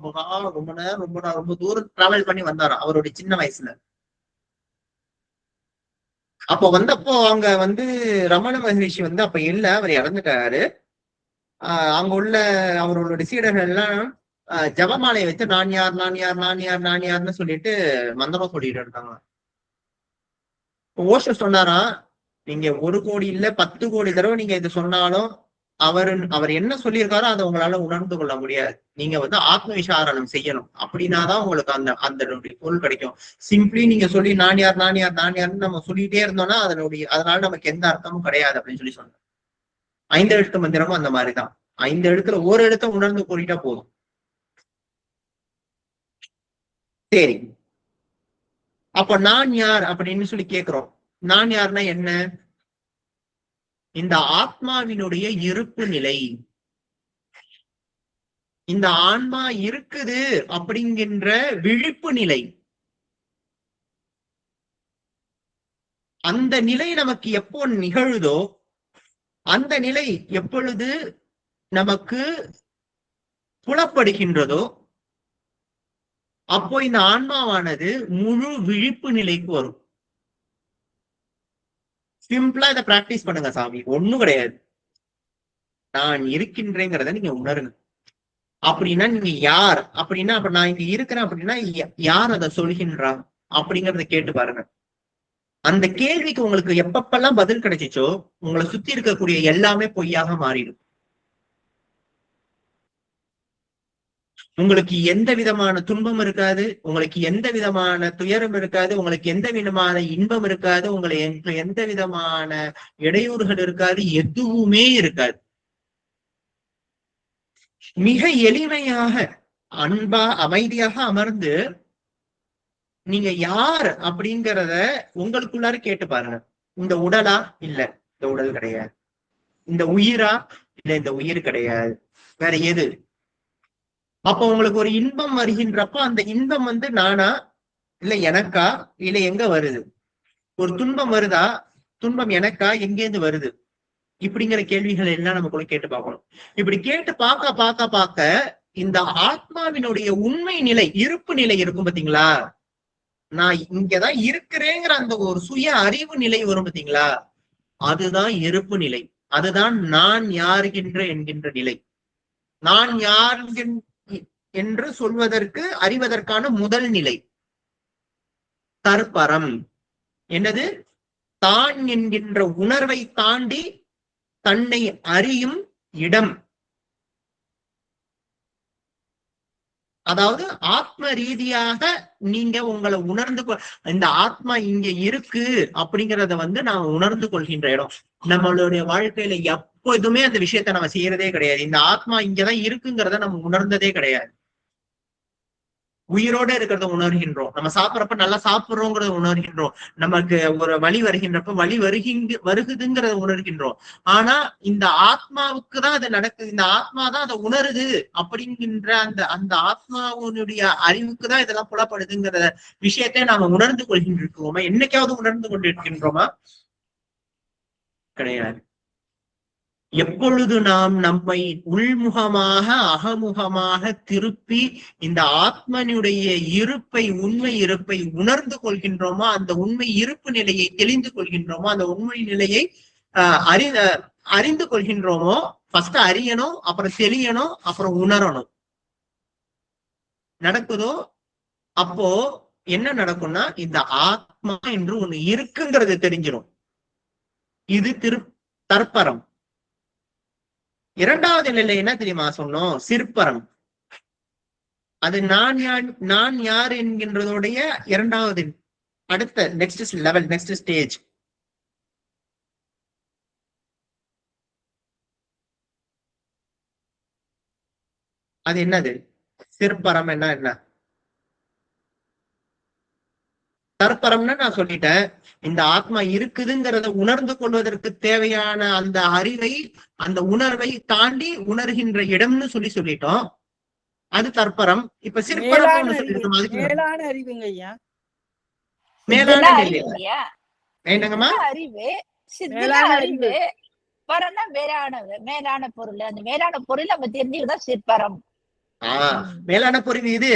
ரொம்ப தூரம் டிராவல் பண்ணி வந்தாராம் அவருடைய சின்ன வயசுல. அப்போ வந்தப்போ அவங்க ரமண மகரிஷி அப்ப இல்ல, அவர் இறந்துட்டாரு. அங்க உள்ள அவர்களுடைய சீடர்கள் எல்லாம் ஜபமாலையை வச்சு நான் யார் நான் யார் நான் யார் நான் யாருன்னு சொல்லிட்டு மந்திரம் சொல்லிட்டு இருக்காங்க. ஓஷோ சொன்னாரா, நீங்க 1 கோடி இல்ல 10 கோடி தடவை நீங்க இது சொன்னாலும் அவர் என்ன சொல்லியிருக்காரோ அதை உங்களால உணர்ந்து கொள்ள முடியாது. நீங்க ஆத்ம விசாரணம் செய்யணும். அப்படின்னாதான் உங்களுக்கு அந்த பொருள் கிடைக்கும். சிம்பிளி நீங்க சொல்லி நான் யார் நான் யார் நான் யாருன்னு நம்ம சொல்லிட்டே இருந்தோம்னா அதனால நமக்கு எந்த அர்த்தமும் கிடையாது அப்படின்னு சொல்லி சொன்னோம். 5 எழுத்து மந்திரமும் அந்த மாதிரிதான். 5 எழுத்துல ஒரு எழுத்த உணர்ந்து கூறிட்டா போதும். சரி, அப்ப நான் யார் அப்படின்னு சொல்லி கேக்குறோம். நான் யாருன்னா என்ன? இந்த ஆத்மாவினுடைய இருப்பு நிலை. இந்த ஆன்மா இருக்குது அப்படிங்கின்ற விழிப்பு நிலை. அந்த நிலை நமக்கு எப்போ நிகழுதோ, அந்த நிலை எப்பொழுது நமக்கு புலப்படுகின்றதோ அப்போ இந்த ஆன்மாவானது முழு விழிப்பு நிலைக்கு வரும். சிம்பிளா இதை பிராக்டிஸ் பண்ணுங்க சாமி, ஒண்ணும் கிடையாது. நான் இருக்கின்றேங்கிறத நீங்க உணருங்க. அப்படின்னா நீங்க யார் அப்படின்னா, அப்ப நான் இங்க இருக்கிறேன் அப்படின்னா யார் அதை சொல்கின்றா அப்படிங்கறத கேட்டு பாருங்க. அந்த கேள்விக்கு உங்களுக்கு எப்பப்பெல்லாம் பதில் கிடைச்சிச்சோ உங்களை சுத்தி இருக்கக்கூடிய எல்லாமே பொய்யாக மாறிடும். உங்களுக்கு எந்த விதமான துன்பம் இருக்காது, உங்களுக்கு எந்த விதமான துயரம் இருக்காது, உங்களுக்கு எந்த விதமான இன்பம் இருக்காது, உங்களுக்கு எந்த விதமான இடையூறுகள் இருக்காது, எதுவுமே இருக்காது. மிக எளிமையாக அன்பா அமைதியாக அமர்ந்து நீங்க யார் அப்படிங்கிறத உங்களுக்குள்ளார கேட்டு பாருங்க. இந்த உடலா? இல்ல, இந்த உடல் கிடையாது. இந்த உயிரா? இல்ல, இந்த உயிர் கிடையாது. வேற எது? அப்ப உங்களுக்கு ஒரு இன்பம் வருகின்றப்ப அந்த இன்பம் நானா இல்ல எனக்கா இல்ல எங்க வருது? ஒரு துன்பம் வருதா? துன்பம் எனக்கா எங்கேருந்து வருது? இப்படிங்கிற கேள்விகள் எல்லாம் நமக்குள்ள கேட்டு பார்க்கணும். இப்படி கேட்டு பார்க்க இந்த ஆத்மாவினுடைய உண்மை நிலை, இருப்பு நிலை இருக்கும் பாத்தீங்களா? நான் இங்கதான் இருக்கிறேங்கிற அந்த ஒரு சுய அறிவு நிலை வரும் பாத்தீங்களா? அதுதான் இருப்பு நிலை. அதுதான் நான் யாருகின்ற என்கின்ற நிலை. நான் யார் என்று சொல்வதற்கு அறிவதற்கான முதல் நிலை தற்பரம். என்னது? தான் என்கின்ற உணர்வை தாண்டி தன்னை அறியும் இடம். அதாவது ஆத்ம ரீதியாக நீங்க உங்களை உணர்ந்து இந்த ஆத்மா இங்க இருக்கு அப்படிங்கிறத நான் உணர்ந்து கொள்கின்ற இடம். நம்மளுடைய வாழ்க்கையில எப்போதுமே அந்த விஷயத்த நம்ம செய்யறதே கிடையாது. இந்த ஆத்மா இங்கதான் இருக்குங்கிறத நம்ம உணர்ந்ததே கிடையாது. உயிரோட இருக்கிறத உணர்கின்றோம். நம்ம சாப்பிட்றப்ப நல்லா சாப்பிடுறோங்கிறத உணர்கின்றோம். நமக்கு ஒரு வலி வருகின்றப்ப வலி வருகுதுங்கிறத உணர்கின்றோம். ஆனா இந்த ஆத்மாவுக்கு தான் அது நடக்குது, இந்த ஆத்மா தான் அதை உணருது அப்படிங்கின்ற அந்த ஆத்மாவுடைய அறிவுக்கு தான் இதெல்லாம் புலப்படுதுங்கிற விஷயத்தை நாம உணர்ந்து கொள்கின்றோமா? என்னைக்காவது உணர்ந்து கொண்டிருக்கின்றோமா? கிடையாது. எப்பொழுது நாம் நம்மை உள்முகமாக அகமுகமாக திருப்பி இந்த ஆத்மனுடைய இருப்பை, உண்மை இருப்பை உணர்ந்து கொள்கின்றோமோ, அந்த உண்மை இருப்பு நிலையை தெளிந்து கொள்கின்றோமோ, அந்த உண்மை நிலையை அறிந்து கொள்கின்றோமோ, ஃபர்ஸ்ட் அறியணும், அப்புறம் தெளியணும், அப்புறம் உணரணும். நடக்குதோ அப்போ என்ன நடக்கும்னா இந்த ஆத்மா என்று ஒண்ணு இருக்குங்கிறது தெரிஞ்சிடும். இது தற்பரம். இரண்டாவது நிலை என்ன தெரியுமா சொன்னோம்? சிற்பரம். அது நான் யார் என்கின்றதுடைய இரண்டாவது அடுத்த நெக்ஸ்ட் லெவல், நெக்ஸ்ட் ஸ்டேஜ். அது என்னது? சிற்பரம் என்ன? தற்பரம்னா நான் சொல்லிட்டேன், இந்த ஆத்மா இருக்குதுங்கிறத உணர்ந்து கொள்வதற்கு தேவையான அந்த அறிவை, அந்த உணர்வை தாண்டி உணர்கின்ற இடம்னு சொல்லிட்டோம். அது தற்பரம். இப்ப சிற்பரம் மேலான அறிவுங்க ஐயா. மேலான என்னங்கம்மா? அறிவு, அறிவு பரம்னா மேலான பொருள். அந்த மேலான பொருள் நம்ம தெரிஞ்சுக்கிதான் சிற்பரம். மேலான பொருள். இது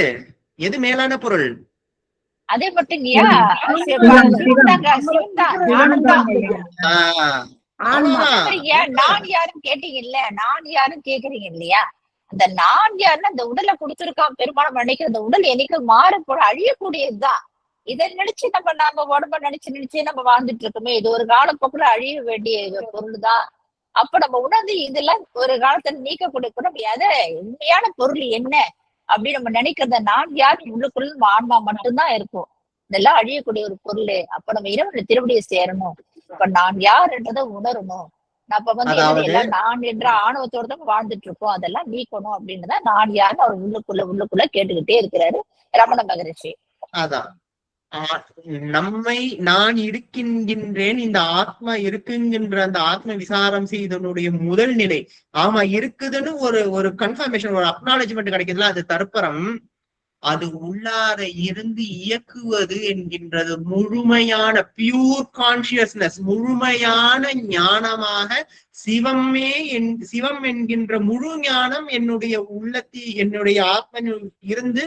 எது மேலான பொருள்? அதே மட்டும் நான் யாரும் கேட்டீங்கல்ல, நான் யாரும் கேக்குறீங்க இல்லையா? அந்த நான் யாருன்னா அந்த உடலை கொடுத்திருக்கான் பெரும்பாலும் நினைக்கிற அந்த உடல் என்னைக்கு மாறப்போட அழியக்கூடியதுதான். இதை நினைச்சு நம்ம உடம்ப நினைச்சு நம்ம வாழ்ந்துட்டு இருக்கோமே, இது ஒரு காலப்போக்குல அழிய வேண்டிய ஒரு பொருள் தான். அப்ப நம்ம உணர்ந்து இதெல்லாம் ஒரு காலத்துல நீக்கக்கூடிய கூட முடியாத உண்மையான பொருள் என்ன அப்படின்னு நம்ம நினைக்கிறத நான் யார் உள்ளுக்குள்ள ஆன்மா மட்டும்தான் இருக்கும். இதெல்லாம் அழியக்கூடிய ஒரு பொருள். அப்ப நம்ம இறைவனை திருவடியை சேரணும். இப்ப நான் யாருன்றதை உணரணும். அப்ப எல்லாம் நான் என்ற ஆணவத்தோட தான் வாழ்ந்துட்டு இருக்கோம். அதெல்லாம் நீக்கணும் அப்படின்னுதான் நான் யாருன்னு அவர் உள்ளுக்குள்ள கேட்டுக்கிட்டே இருக்கிறாரு ரமண மகரிஷி. அதான் நம்மை நான் இருக்கின்றேன், இந்த ஆத்மா இருக்குங்கின்ற அந்த ஆத்ம விசாரம் செய்தனுடைய முதல் நிலை. ஆமா இருக்குதுன்னு ஒரு கன்ஃபர்மேஷன், ஒரு அக்னாலஜ்மெண்ட் கிடைக்குதுல, அது தற்பரம். அது உள்ளார இருந்து இயக்குவது என்கின்றது முழுமையான பியூர் கான்சியஸ்னஸ், முழுமையான ஞானமாக சிவம் என்கின்ற முழு ஞானம் என்னுடைய என்னுடைய ஆத்மனில் இருந்து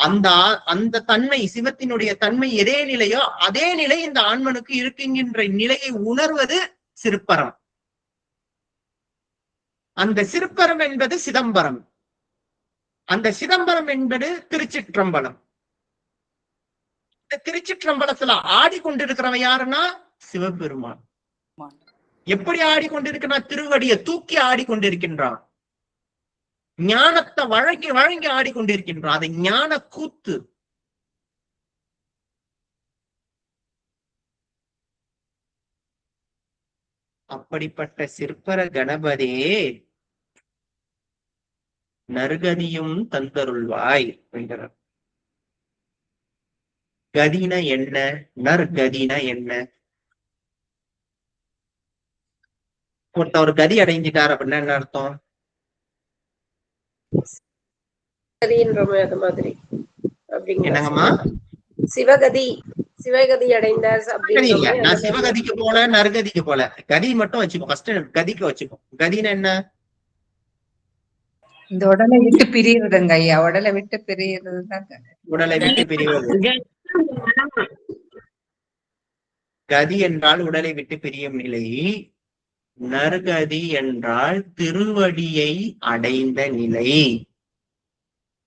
அந்த தன்மை, சிவத்தினுடைய தன்மை எதே நிலையோ அதே நிலை இந்த ஆன்மனுக்கு இருக்குங்கின்ற நிலையை உணர்வது சிற்பரம். அந்த சிற்பரம் என்பது சிதம்பரம், அந்த சிதம்பரம் என்பது திருச்சிற்றம்பலம். இந்த திருச்சிற்றம்பலத்துல ஆடிக்கொண்டிருக்கிறவன் யாருன்னா சிவபெருமான். எப்படி ஆடிக்கொண்டிருக்கிறான்? திருவடியை தூக்கி ஆடிக்கொண்டிருக்கின்றான், ஞானத்தை வழங்கி ஆடிக்கொண்டிருக்கின்றான். அது ஞான கூத்து. அப்படிப்பட்ட சிற்பர கணபதியே நற்கதியும் தந்தருள்வாய் என்கிறார். கதின என்ன, நற்கதின என்ன? ஒருத்தவர் கதி அடைஞ்சிட்டார் அப்படின்னா என்ன அர்த்தம்? என்னங்கம்மா? சிவகதி அடைந்தார். நான் சிவகதிக்கு போல நற்கதிக்கு போல, கதி மட்டும் வச்சுக்கோ. ஃபர்ஸ்ட் கதிக்கு வச்சுக்கோ. கதினா என்ன? இந்த உடலை விட்டு பிரியுறதுங்க ஐயா, உடலை விட்டு பிரியுறது தான் உடலை விட்டு பிரிவது. கதி என்றால் உடலை விட்டு பிரியும் நிலை. நற்கதி என்றால் திருவடியை அடைந்த நிலை.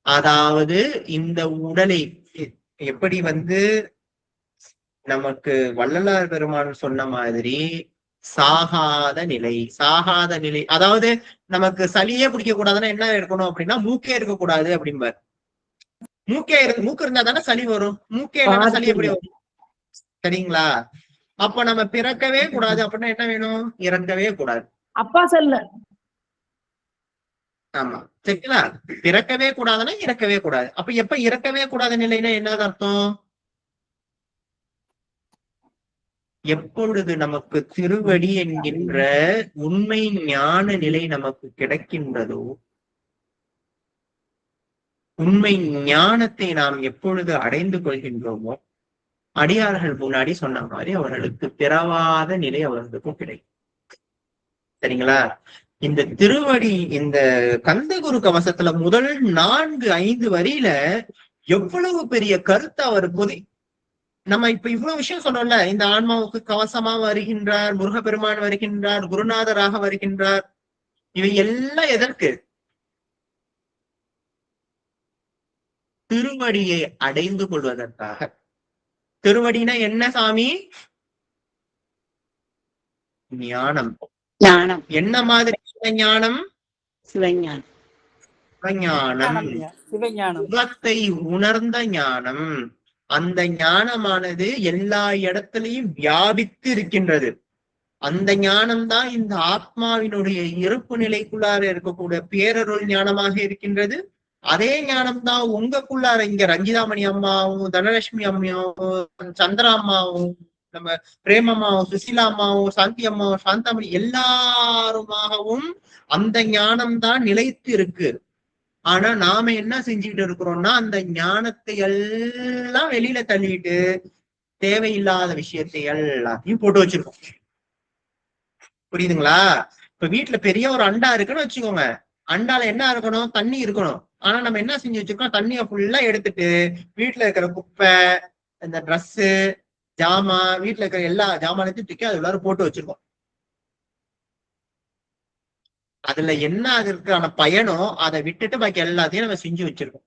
அதாவது இந்த உடலை எப்படி நமக்கு வள்ளலார் பெருமான் சொன்ன மாதிரி சாகாத நிலை. சாகாத நிலை அதாவது நமக்கு சளியே பிடிக்க கூடாதுன்னா என்ன இருக்கணும் அப்படின்னா மூக்கே இருக்கக்கூடாது அப்படிம்பார். மூக்கு இருந்தா தானே சளி வரும். மூக்கே இல்லைன்னா சளி எப்படி வரும்? சரிங்களா? அப்ப நம்ம பிறக்கவே கூடாது அப்படின்னா என்ன வேணும்? இறக்கவே கூடாது. அப்பா சொல்லு. ஆமா, சரிங்களா? பிறக்கவே கூடாதுன்னா இறக்கவே கூடாது. அப்ப எப்ப இறக்கவே கூடாத நிலைன்னா என்னது அர்த்தம்? எப்பொழுது நமக்கு திருவடி என்கின்ற உண்மை ஞான நிலை நமக்கு கிடைக்கின்றதோ, உண்மை ஞானத்தை நாம் எப்பொழுது அடைந்து கொள்கின்றோமோ, அடியார்கள் முன்னாடி சொன்ன மாதிரி அவர்களுக்கு பிறவாத நிலை அவர்களுக்கும் கிடைக்கும். சரிங்களா? இந்த திருவடி, இந்த கந்தகுரு கவசத்துல முதல் 4-5 வரியில எவ்வளவு பெரிய கருத்து அவர் நம்ம இப்ப இவ்வளவு விஷயம் சொன்னோம்ல. இந்த ஆன்மாவுக்கு கவசமா வருகின்றார், முருகப்பெருமான் வருகின்றார், குருநாதராக வருகின்றார். இவை எல்லாம் எதற்கு? திருவடியை அடைந்து கொள்வதற்காக. திருவடினா என்ன சாமி? ஞானம். ஞானம் என்ன மாதிரி ஞானம்? சிவஞானம். சிவஞானம், சிவத்தை உணர்ந்த ஞானம். அந்த ஞானமானது எல்லா இடத்திலையும் வியாபித்து இருக்கின்றது. அந்த ஞானம்தான் இந்த ஆத்மாவினுடைய இருப்பு நிலைக்குள்ளார இருக்கக்கூடிய பேரருள் ஞானமாக இருக்கின்றது. அதே ஞானம்தான் உங்களுக்குள்ளார இங்க ரஞ்சிதாமணி அம்மாவும், தனலட்சுமி அம்மாவும், சந்திரா அம்மாவும், நம்ம பிரேமம்மாவும், சுசிலா அம்மாவும், சாந்தி அம்மாவும், சாந்தாமணி எல்லாருமாகவும் அந்த ஞானம்தான் நிலைத்து இருக்கு. ஆனா நாம என்ன செஞ்சுக்கிட்டு இருக்கிறோம்னா, அந்த ஞானத்தை எல்லாம் வெளியில தள்ளிட்டு தேவையில்லாத விஷயத்தை எல்லாத்தையும் போட்டு வச்சிருக்கோம். புரியுதுங்களா? இப்ப வீட்டுல பெரிய ஒரு அண்டா இருக்குன்னு வச்சுக்கோங்க. அண்டால என்ன இருக்கணும்? தண்ணி இருக்கணும். ஆனா நம்ம என்ன செஞ்சு வச்சிருக்கோம்? தண்ணியை ஃபுல்லா எடுத்துட்டு வீட்டுல இருக்கிற குப்பை, இந்த ட்ரெஸ், ஜாமான், வீட்டுல இருக்கிற எல்லா ஜாமானத்தையும் தூக்கி அது உள்ளார போட்டு வச்சிருக்கோம். அதுல என்ன அதற்கான பயனோ அதை விட்டுட்டு பாக்கி எல்லாத்தையும் நம்ம செஞ்சு வச்சிருக்கோம்.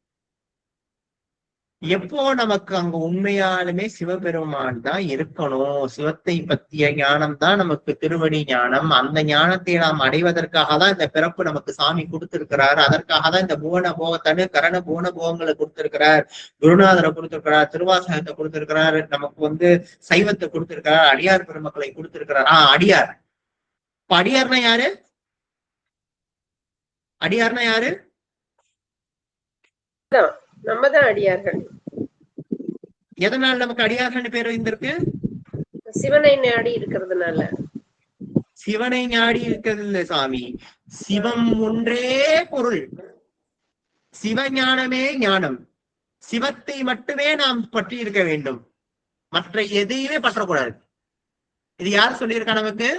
எப்போ நமக்கு அங்க உண்மையாலுமே சிவபெருமான் தான் இருக்கணும், சிவத்தை பற்றிய ஞானம் தான் நமக்கு திருவடி ஞானம், அந்த ஞானத்தை நாம் அடைவதற்காக தான் இந்த பிறப்பு நமக்கு சாமி கொடுத்திருக்கிறார், அதற்காக தான் இந்த புவன போகத்தனு கரண புவன போகங்களை கொடுத்திருக்கிறார், குருநாதரை கொடுத்திருக்கிறார், திருவாசகத்தை கொடுத்திருக்கிறார், நமக்கு சைவத்தை கொடுத்திருக்கிறார், அடியார் பெருமக்களை கொடுத்திருக்கிறார். அடியார். இப்ப அடியார்னா யாரு? அடியார்னா யாரு? நம்மதான் அடியார்கள். எதனால் நமக்கு அடியார்கள் பேர் இருந்திருக்கு? சிவனை நாடி இருக்கிறதுனால. சிவனை நாடி இருக்கிறது இல்ல சாமி, சிவம் ஒன்றே பொருள், சிவஞானமே ஞானம், சிவத்தை மட்டுமே நாம் பற்றி இருக்க வேண்டும், மற்ற எதையுமே பற்றக்கூடாது. இது யார் சொல்லியிருக்கா நமக்கு?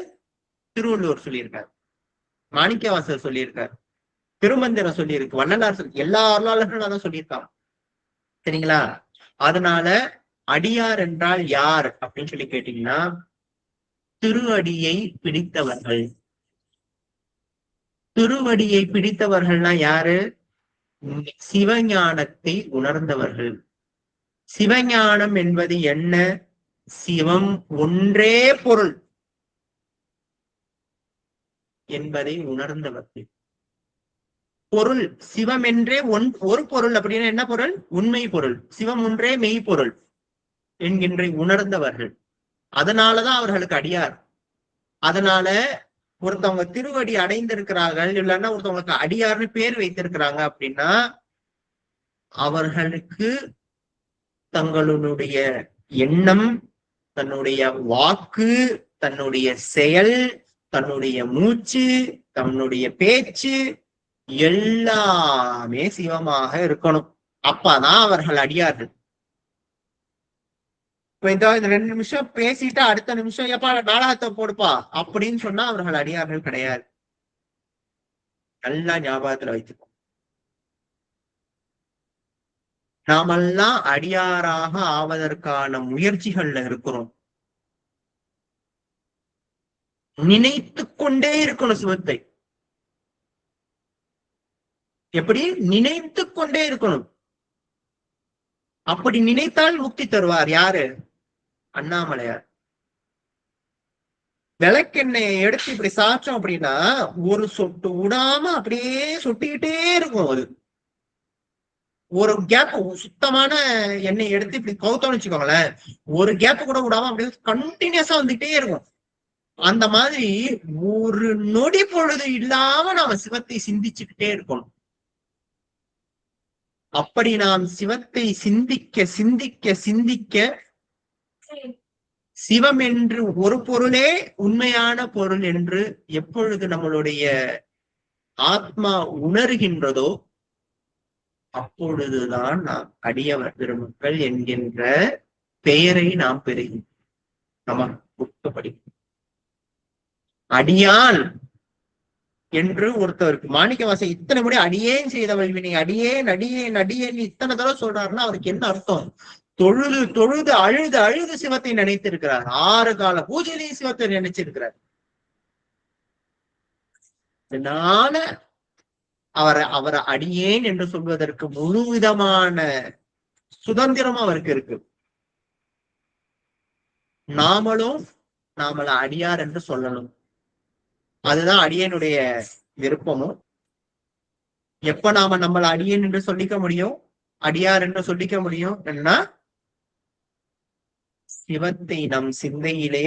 திருவள்ளுவர் சொல்லியிருக்கார், மாணிக்கவாசகர் சொல்லியிருக்கார், திருமந்திரம் சொல்லியிருக்கு, வள்ளலார் எல்லா அருளாளர்களும் அதான் சொல்லியிருக்காங்க. சரிங்களா? அதனால அடியார் என்றால் யார் அப்படின்னு சொல்லி கேட்டீங்கன்னா, திருவடியை பிடித்தவர்கள். திருவடியை பிடித்தவர்கள்னா யாரு? சிவஞானத்தை உணர்ந்தவர்கள். சிவஞானம் என்பது என்ன? சிவம் ஒன்றே பொருள் என்பதை உணர்ந்தவர்கள். பொருள் சிவம் என்றே ஒரு பொருள் அப்படின்னு என்ன பொருள்? உண்மை பொருள். சிவம் ஒன்றே மெய்ப்பொருள் என்கின்ற உணர்ந்தவர்கள். அதனாலதான் அவர்களுக்கு அடியார். அதனால ஒருத்தவங்க திருவடி அடைந்திருக்கிறார்கள், இல்லைன்னா ஒருத்தவங்களுக்கு அடியார்னு பேர் வைத்திருக்கிறாங்க அப்படின்னா, அவர்களுக்கு தங்களுடைய எண்ணம், தன்னுடைய வாக்கு, தன்னுடைய செயல், தன்னுடைய மூச்சு, தன்னுடைய பேச்சு எல்லாமே சிவமாக இருக்கணும். அப்பதான் அவர்கள் அடியார்கள். இப்ப இந்த 2 நிமிஷம் பேசிட்டு அடுத்த நிமிஷம் எப்பா நாடகத்தை போடுப்பா அப்படின்னு சொன்னா அவர்கள் அடியார்கள் கிடையாது. நல்லா ஞாபகத்துல வைத்துக்கோ. நாமெல்லாம் அடியாராக ஆவதற்கான முயற்சிகள்ல இருக்கிறோம். நினைத்து கொண்டே இருக்கணும் சிவத்தை. எப்படி? நினைத்து கொண்டே இருக்கணும். அப்படி நினைத்தால் முக்தி தருவார். யாரு? அண்ணாமலையார். விளக்கெண்ணெயை எடுத்து இப்படி சாச்சோம் அப்படின்னா ஒரு சொட்டு விடாம அப்படியே சொட்டிக்கிட்டே இருக்கும். அது ஒரு கேப், சுத்தமான எண்ணெய் எடுத்து இப்படி கவுத்தோம்னு வச்சுக்கோங்களேன், ஒரு கேப் கூட விடாம அப்படியே கண்டினியூஸா வந்துகிட்டே இருக்கும். அந்த மாதிரி ஒரு நொடி பொழுது இல்லாம நாம சிவத்தை சிந்திச்சுக்கிட்டே இருக்கணும். அப்படி நாம் சிவத்தை சிந்திக்க சிந்திக்க சிந்திக்க சிவம் என்று ஒரு பொருளே உண்மையான பொருள் என்று எப்பொழுது நம்மளுடைய ஆத்மா உணர்கின்றதோ அப்பொழுதுதான் நாம் அடியவர் பெருமக்கள் என்கின்ற பெயரை நாம் பெறுகிறோம். நமக்கு அடியான் என்று ஒருத்தருக்கு மாணிக்கவாசகர் இத்தனை முறை அடியேன் செய்த வல்வினை, அடியேன் அடியேன் அடியேன் இத்தனை தடவை சொல்றாருன்னா அவருக்கு என்ன அர்த்தம்? தொழுது தொழுது அழுது அழுது சிவத்தை நினைத்திருக்கிறார். 6 கால பூஜையிலையும் சிவத்தை நினைச்சிருக்கிறார். அதனால அவரை அடியேன் என்று சொல்வதற்கு முழு விதமான சுதந்திரம் அவருக்கு இருக்கு. நாமளும் நாமள அடியார் என்று சொல்லணும். அதுதான் அடியனுடைய விருப்பமும். எப்ப நாம நம்மள அடியேன் என்று சொல்லிக்க முடியும், அடியார் என்று சொல்லிக்க முடியும் என்ன? சிவத்தை நம் சிந்தையிலே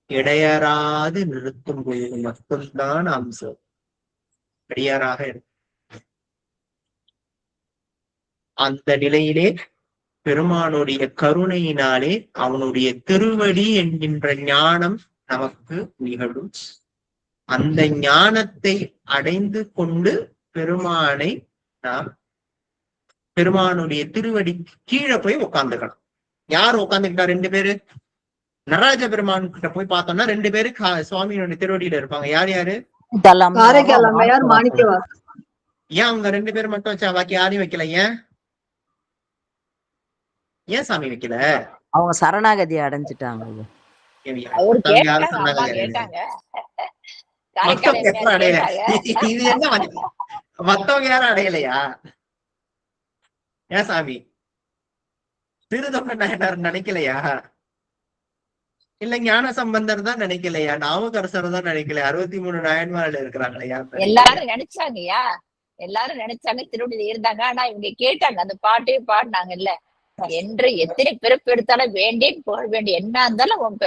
இடையறாது நிறுத்தும் பொழுது மட்டும்தான் நாம் அடியாராக இருக்கும். அந்த நிலையிலே பெருமானுடைய கருணையினாலே அவனுடைய திருவடி என்கின்ற ஞானம் நமக்கு நிகழும். அந்த ஞானத்தை அடைந்து கொண்டு பெருமானை நாம் பெருமானுடைய திருவடிக்கு கீழே போய் உட்கார்ந்துக்கலாம். யார் உட்கார்ந்துக்கிட்டா? 2 பேரு. நடராஜ பெருமான் கிட்ட போய் பார்த்தோம்னா 2 பேரு சுவாமியோட திருவடியில இருப்பாங்க. யார் யாரு? ஏன் அவங்க 2 பேரும் மட்டும் வச்சா, பாக்கி யாரையும் வைக்கல? ஏன் சாமி வைக்கல? அவங்க சரணாகதி அடைஞ்சிட்டாங்க. காரைக்கால் மத்தவங்க யாரும் எம்மையார் அடையல. கேட்டாங்க. இது என்ன மத்தவங்க யாரும் அடையலையா? ஏன் சாமி திருதொண்ட நாயனார் நினைக்கலையா? இல்ல ஞான சம்பந்தர் தான் நினைக்கலையா? நாவுக்கரசர் தான் நினைக்கலையா? 63 நாயன்மார்கள் இருக்கிறாங்களா? எல்லாரும் நினைச்சாங்கய்யா, எல்லாரும் நினைச்சாங்க, திருவடியில இருந்தாங்க. ஆனா இவங்க கேட்டாங்க, அந்த பாட்டையும் பாடினாங்கல்ல, என்று எத்தனை பிறப்பு எடுத்தாலும் வேண்டேன் புகழ வேண்டிய என்ன இருந்தாலும்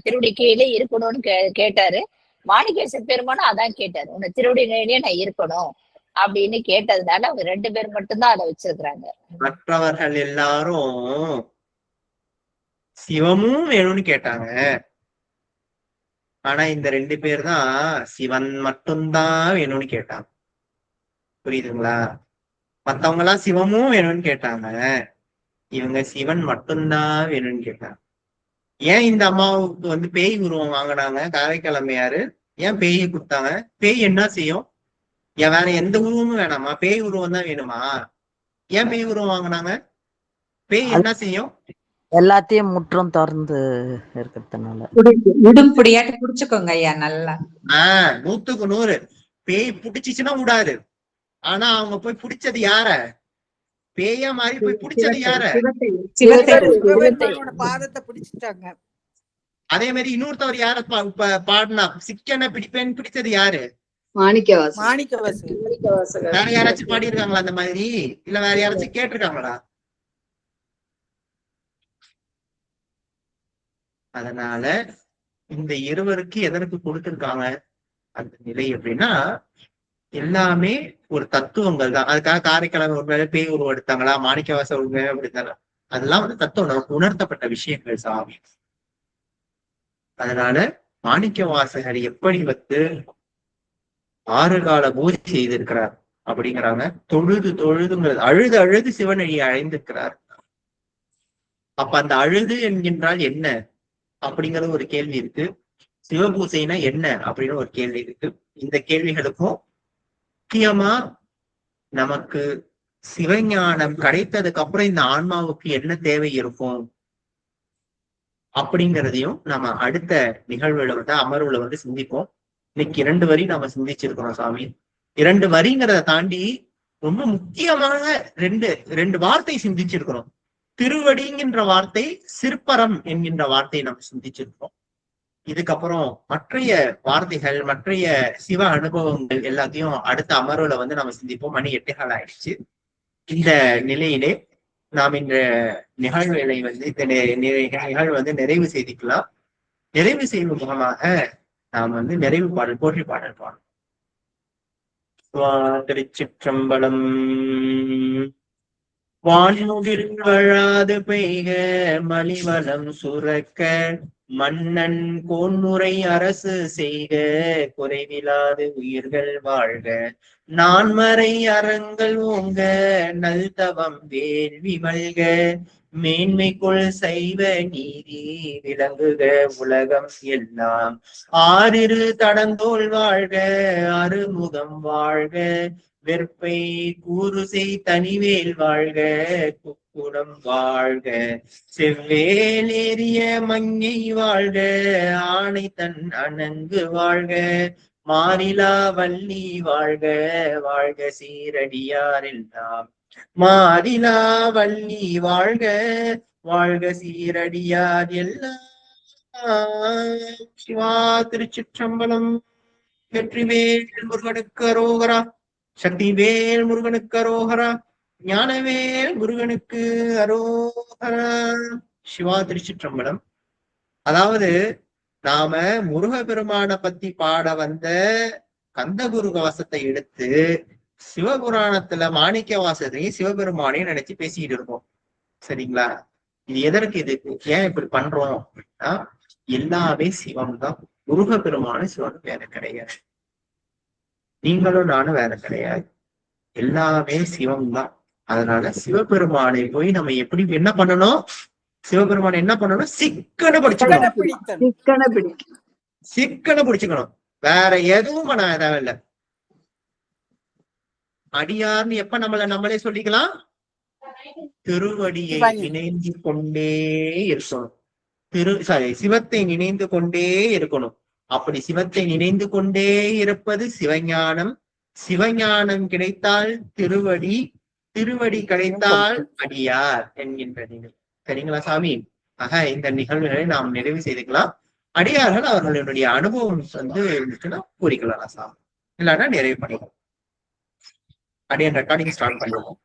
திருவடி கீழே இருக்கணும்னு கேட்டாரு. மாணிக்கேச பெருமானும் அதான் கேட்டாரு, உன்னை திருவடி கீழே நான் இருக்கணும் அப்படின்னு கேட்டதுனால அவங்க 2 பேர் மட்டும்தான் அதை வச்சிருக்கிறாங்க. மற்றவர்கள் எல்லாரும் சிவமும் வேணும்னு கேட்டாங்க. ஆனா இந்த 2 பேர் தான் சிவன் மட்டும்தான் வேணும்னு கேட்டாங்க. புரியுதுங்களா? மத்தவங்க எல்லாம் சிவமும் வேணும்னு கேட்டாங்க, இவங்க சிவன் மட்டும்தான் வேணும்னு கேட்டாங்க. ஏன் இந்த அம்மாவுக்கு பேய் உருவம் வாங்கினாங்க காரைக்கால் அம்மையாரு? ஏன் பேயை கொடுத்தாங்க? பேய் என்ன செய்யும்? ஏன் வேற எந்த உருவமும் வேணாமா? பேய் உருவம் தான் வேணுமா? ஏன் பேய் உருவம் வாங்கினாங்க? பேய் என்ன செய்யும்? எல்லாத்தையும் முற்றும் திறந்து இருக்கிறதுனால உடும்படியாட்டு புடிச்சுக்கோங்க ஐயா. நல்லா 100க்கு 100 பேய் புடிச்சிச்சுன்னா விடாது. ஆனா அவங்க போய் புடிச்சது யார? பேயா மாதிரி போய் புடிச்சது யார? பாதத்தை பிடிச்சிட்டாங்க. அதே மாதிரி இன்னொருத்தவர் யார பாடினா சிக்கனை பிடிப்பேன்னு பிடிச்சது யாரு? மாணிக்கவாசகர். வேற யாராச்சும் பாடி இருக்காங்களா அந்த மாதிரி? இல்ல வேற யாராச்சும் கேட்டிருக்காங்களா? அதனால இந்த இருவருக்கு எதற்கு கொடுத்திருக்காங்க அந்த நிலை அப்படின்னா, எல்லாமே ஒரு தத்துவங்கள் தான். அதுக்காக காரைக்கால் ஒரு வேலை பேய் உருவம் எடுத்தாங்களா, மாணிக்கவாசகர் ஒரு வேலை எடுத்தாங்க, அதெல்லாம் தத்துவம் நமக்கு உணர்த்தப்பட்ட விஷயங்கள் சாமி. அதனால மாணிக்கவாசகர் எப்படி 6 கால பூஜை செய்திருக்கிறார் அப்படிங்கிறாங்க. தொழுதுங்கிறது அழுது அழுது சிவனடியை அழைந்திருக்கிறார். அப்ப அந்த அழுது என்கின்றால் என்ன அப்படிங்கிறது ஒரு கேள்வி இருக்கு. சிவபூசைனா என்ன அப்படின்னு ஒரு கேள்வி இருக்கு. இந்த கேள்விகளுக்கும் முக்கியமா நமக்கு சிவஞானம் கிடைத்ததுக்கு அப்புறம் இந்த ஆன்மாவுக்கு என்ன தேவை இருக்கும் அப்படிங்கிறதையும் நம்ம அடுத்த நிகழ்வுல அமர்வுல சிந்திப்போம். இன்னைக்கு 2 வரி நம்ம சிந்திச்சிருக்கிறோம் சாமி. 2 வரிங்கிறத தாண்டி ரொம்ப முக்கியமான ரெண்டு வார்த்தை சிந்திச்சிருக்கிறோம். திருவடிங்கின்ற வார்த்தை, சிற்பரம் என்கின்ற வார்த்தையை நம்ம சிந்திச்சிருக்கோம். இதுக்கப்புறம் மற்றைய வார்த்தைகள், மற்றைய சிவ அனுபவங்கள் எல்லாத்தையும் அடுத்த அமர்வுல நம்ம சிந்திப்போம். மணி 8 ஆயிடுச்சு. இந்த நிலையிலே நாம் இந்த நிகழ்வுகளை இந்த நிகழ்வு நிறைவு செய்திக்கலாம். நிறைவு செய்யும் முகமாக நாம் நிறைவு பாடல், போற்றி பாடல் பாடல். திருச்சிற்றம்பலம். வான்முகில் வழாது பெய்க மலிவலம் சுரக்க, மன்னன் கோன்முறை அரசு செய்க குறைவிலாது உயிர்கள் வாழ்க, நான்மறை அறங்கள் ஓங்க நல்தவம் வேள்வி மல்க, மேன்மைக்குள் சைவ நீதி விளங்குக உலகம் எல்லாம், ஆறிரு தடந்தோள் வாழ்க அருமுகம் வாழ்க, வெற்பை கூறுசை தனிவேல் வாழ்க குக்குடம் வாழ்க, செவ்வேலேறிய மங்கை வாழ்க ஆணை தன் அணங்கு வாழ்க, மாறிலா வள்ளி வாழ்க வாழ்க சீரடியாரெல்லாம், மாறிலா வள்ளி வாழ்க வாழ்க சீரடியார் எல்லாம். சிவா திருச்சிற்றம்பலம். வெற்றிவேல் முருகனுக்கு அரோகரா, சக்திவேல் முருகனுக்கு அரோகரா, ஞானவேல் முருகனுக்கு அரோகரா. சிவா திருச்சிற்றம்பலம். அதாவது நாம முருகபெருமான பத்தி பாட வந்த கந்தகுரு கவசத்தை எடுத்து சிவபுராணத்துல மாணிக்க வாசத்தையும் சிவபெருமானையும் நினைச்சு பேசிக்கிட்டு இருக்கோம். சரிங்களா? இது எதற்கு? இதுக்கு ஏன் இப்படி பண்றோம் அப்படின்னா, எல்லாமே சிவம் தான். முருகபெருமான சிவன் வேற கிடையாது, நீங்களும் நானும் வேற கிடையாது, எல்லாமே சிவம் தான். அதனால சிவபெருமானை போய் நம்ம எப்படி என்ன பண்ணணும்? சிவபெருமானை என்ன பண்ணணும்? சிக்கனை பிடிச்சுக்கணும். வேற எதுவும் பண்ண தேவையில்லை. அடியார்னு எப்ப நம்மளே சொல்லிக்கலாம்? திருவடியை நினைந்து கொண்டே இருக்கணும். சிவத்தை நினைந்து கொண்டே இருக்கணும். அப்படி சிவத்தை நினைந்து கொண்டே இருப்பது சிவஞானம். சிவஞானம் கிடைத்தால் திருவடி, திருவடி கிடைத்தால் அடியார் என்கின்ற நிலை. சரிங்களா சாமி? ஆக இந்த நிகழ்வுகளை நாம் நிறைவு செய்துக்கலாம். அடியார்கள் அவர்களுடைய அனுபவம் இருந்துச்சுன்னா கூறிக்கலாம் சாமி, இல்லைன்னா நிறைவு பண்ணிக்கலாம். அடியார் ரெக்கார்டிங் ஸ்டார்ட் பண்ணுவோம்.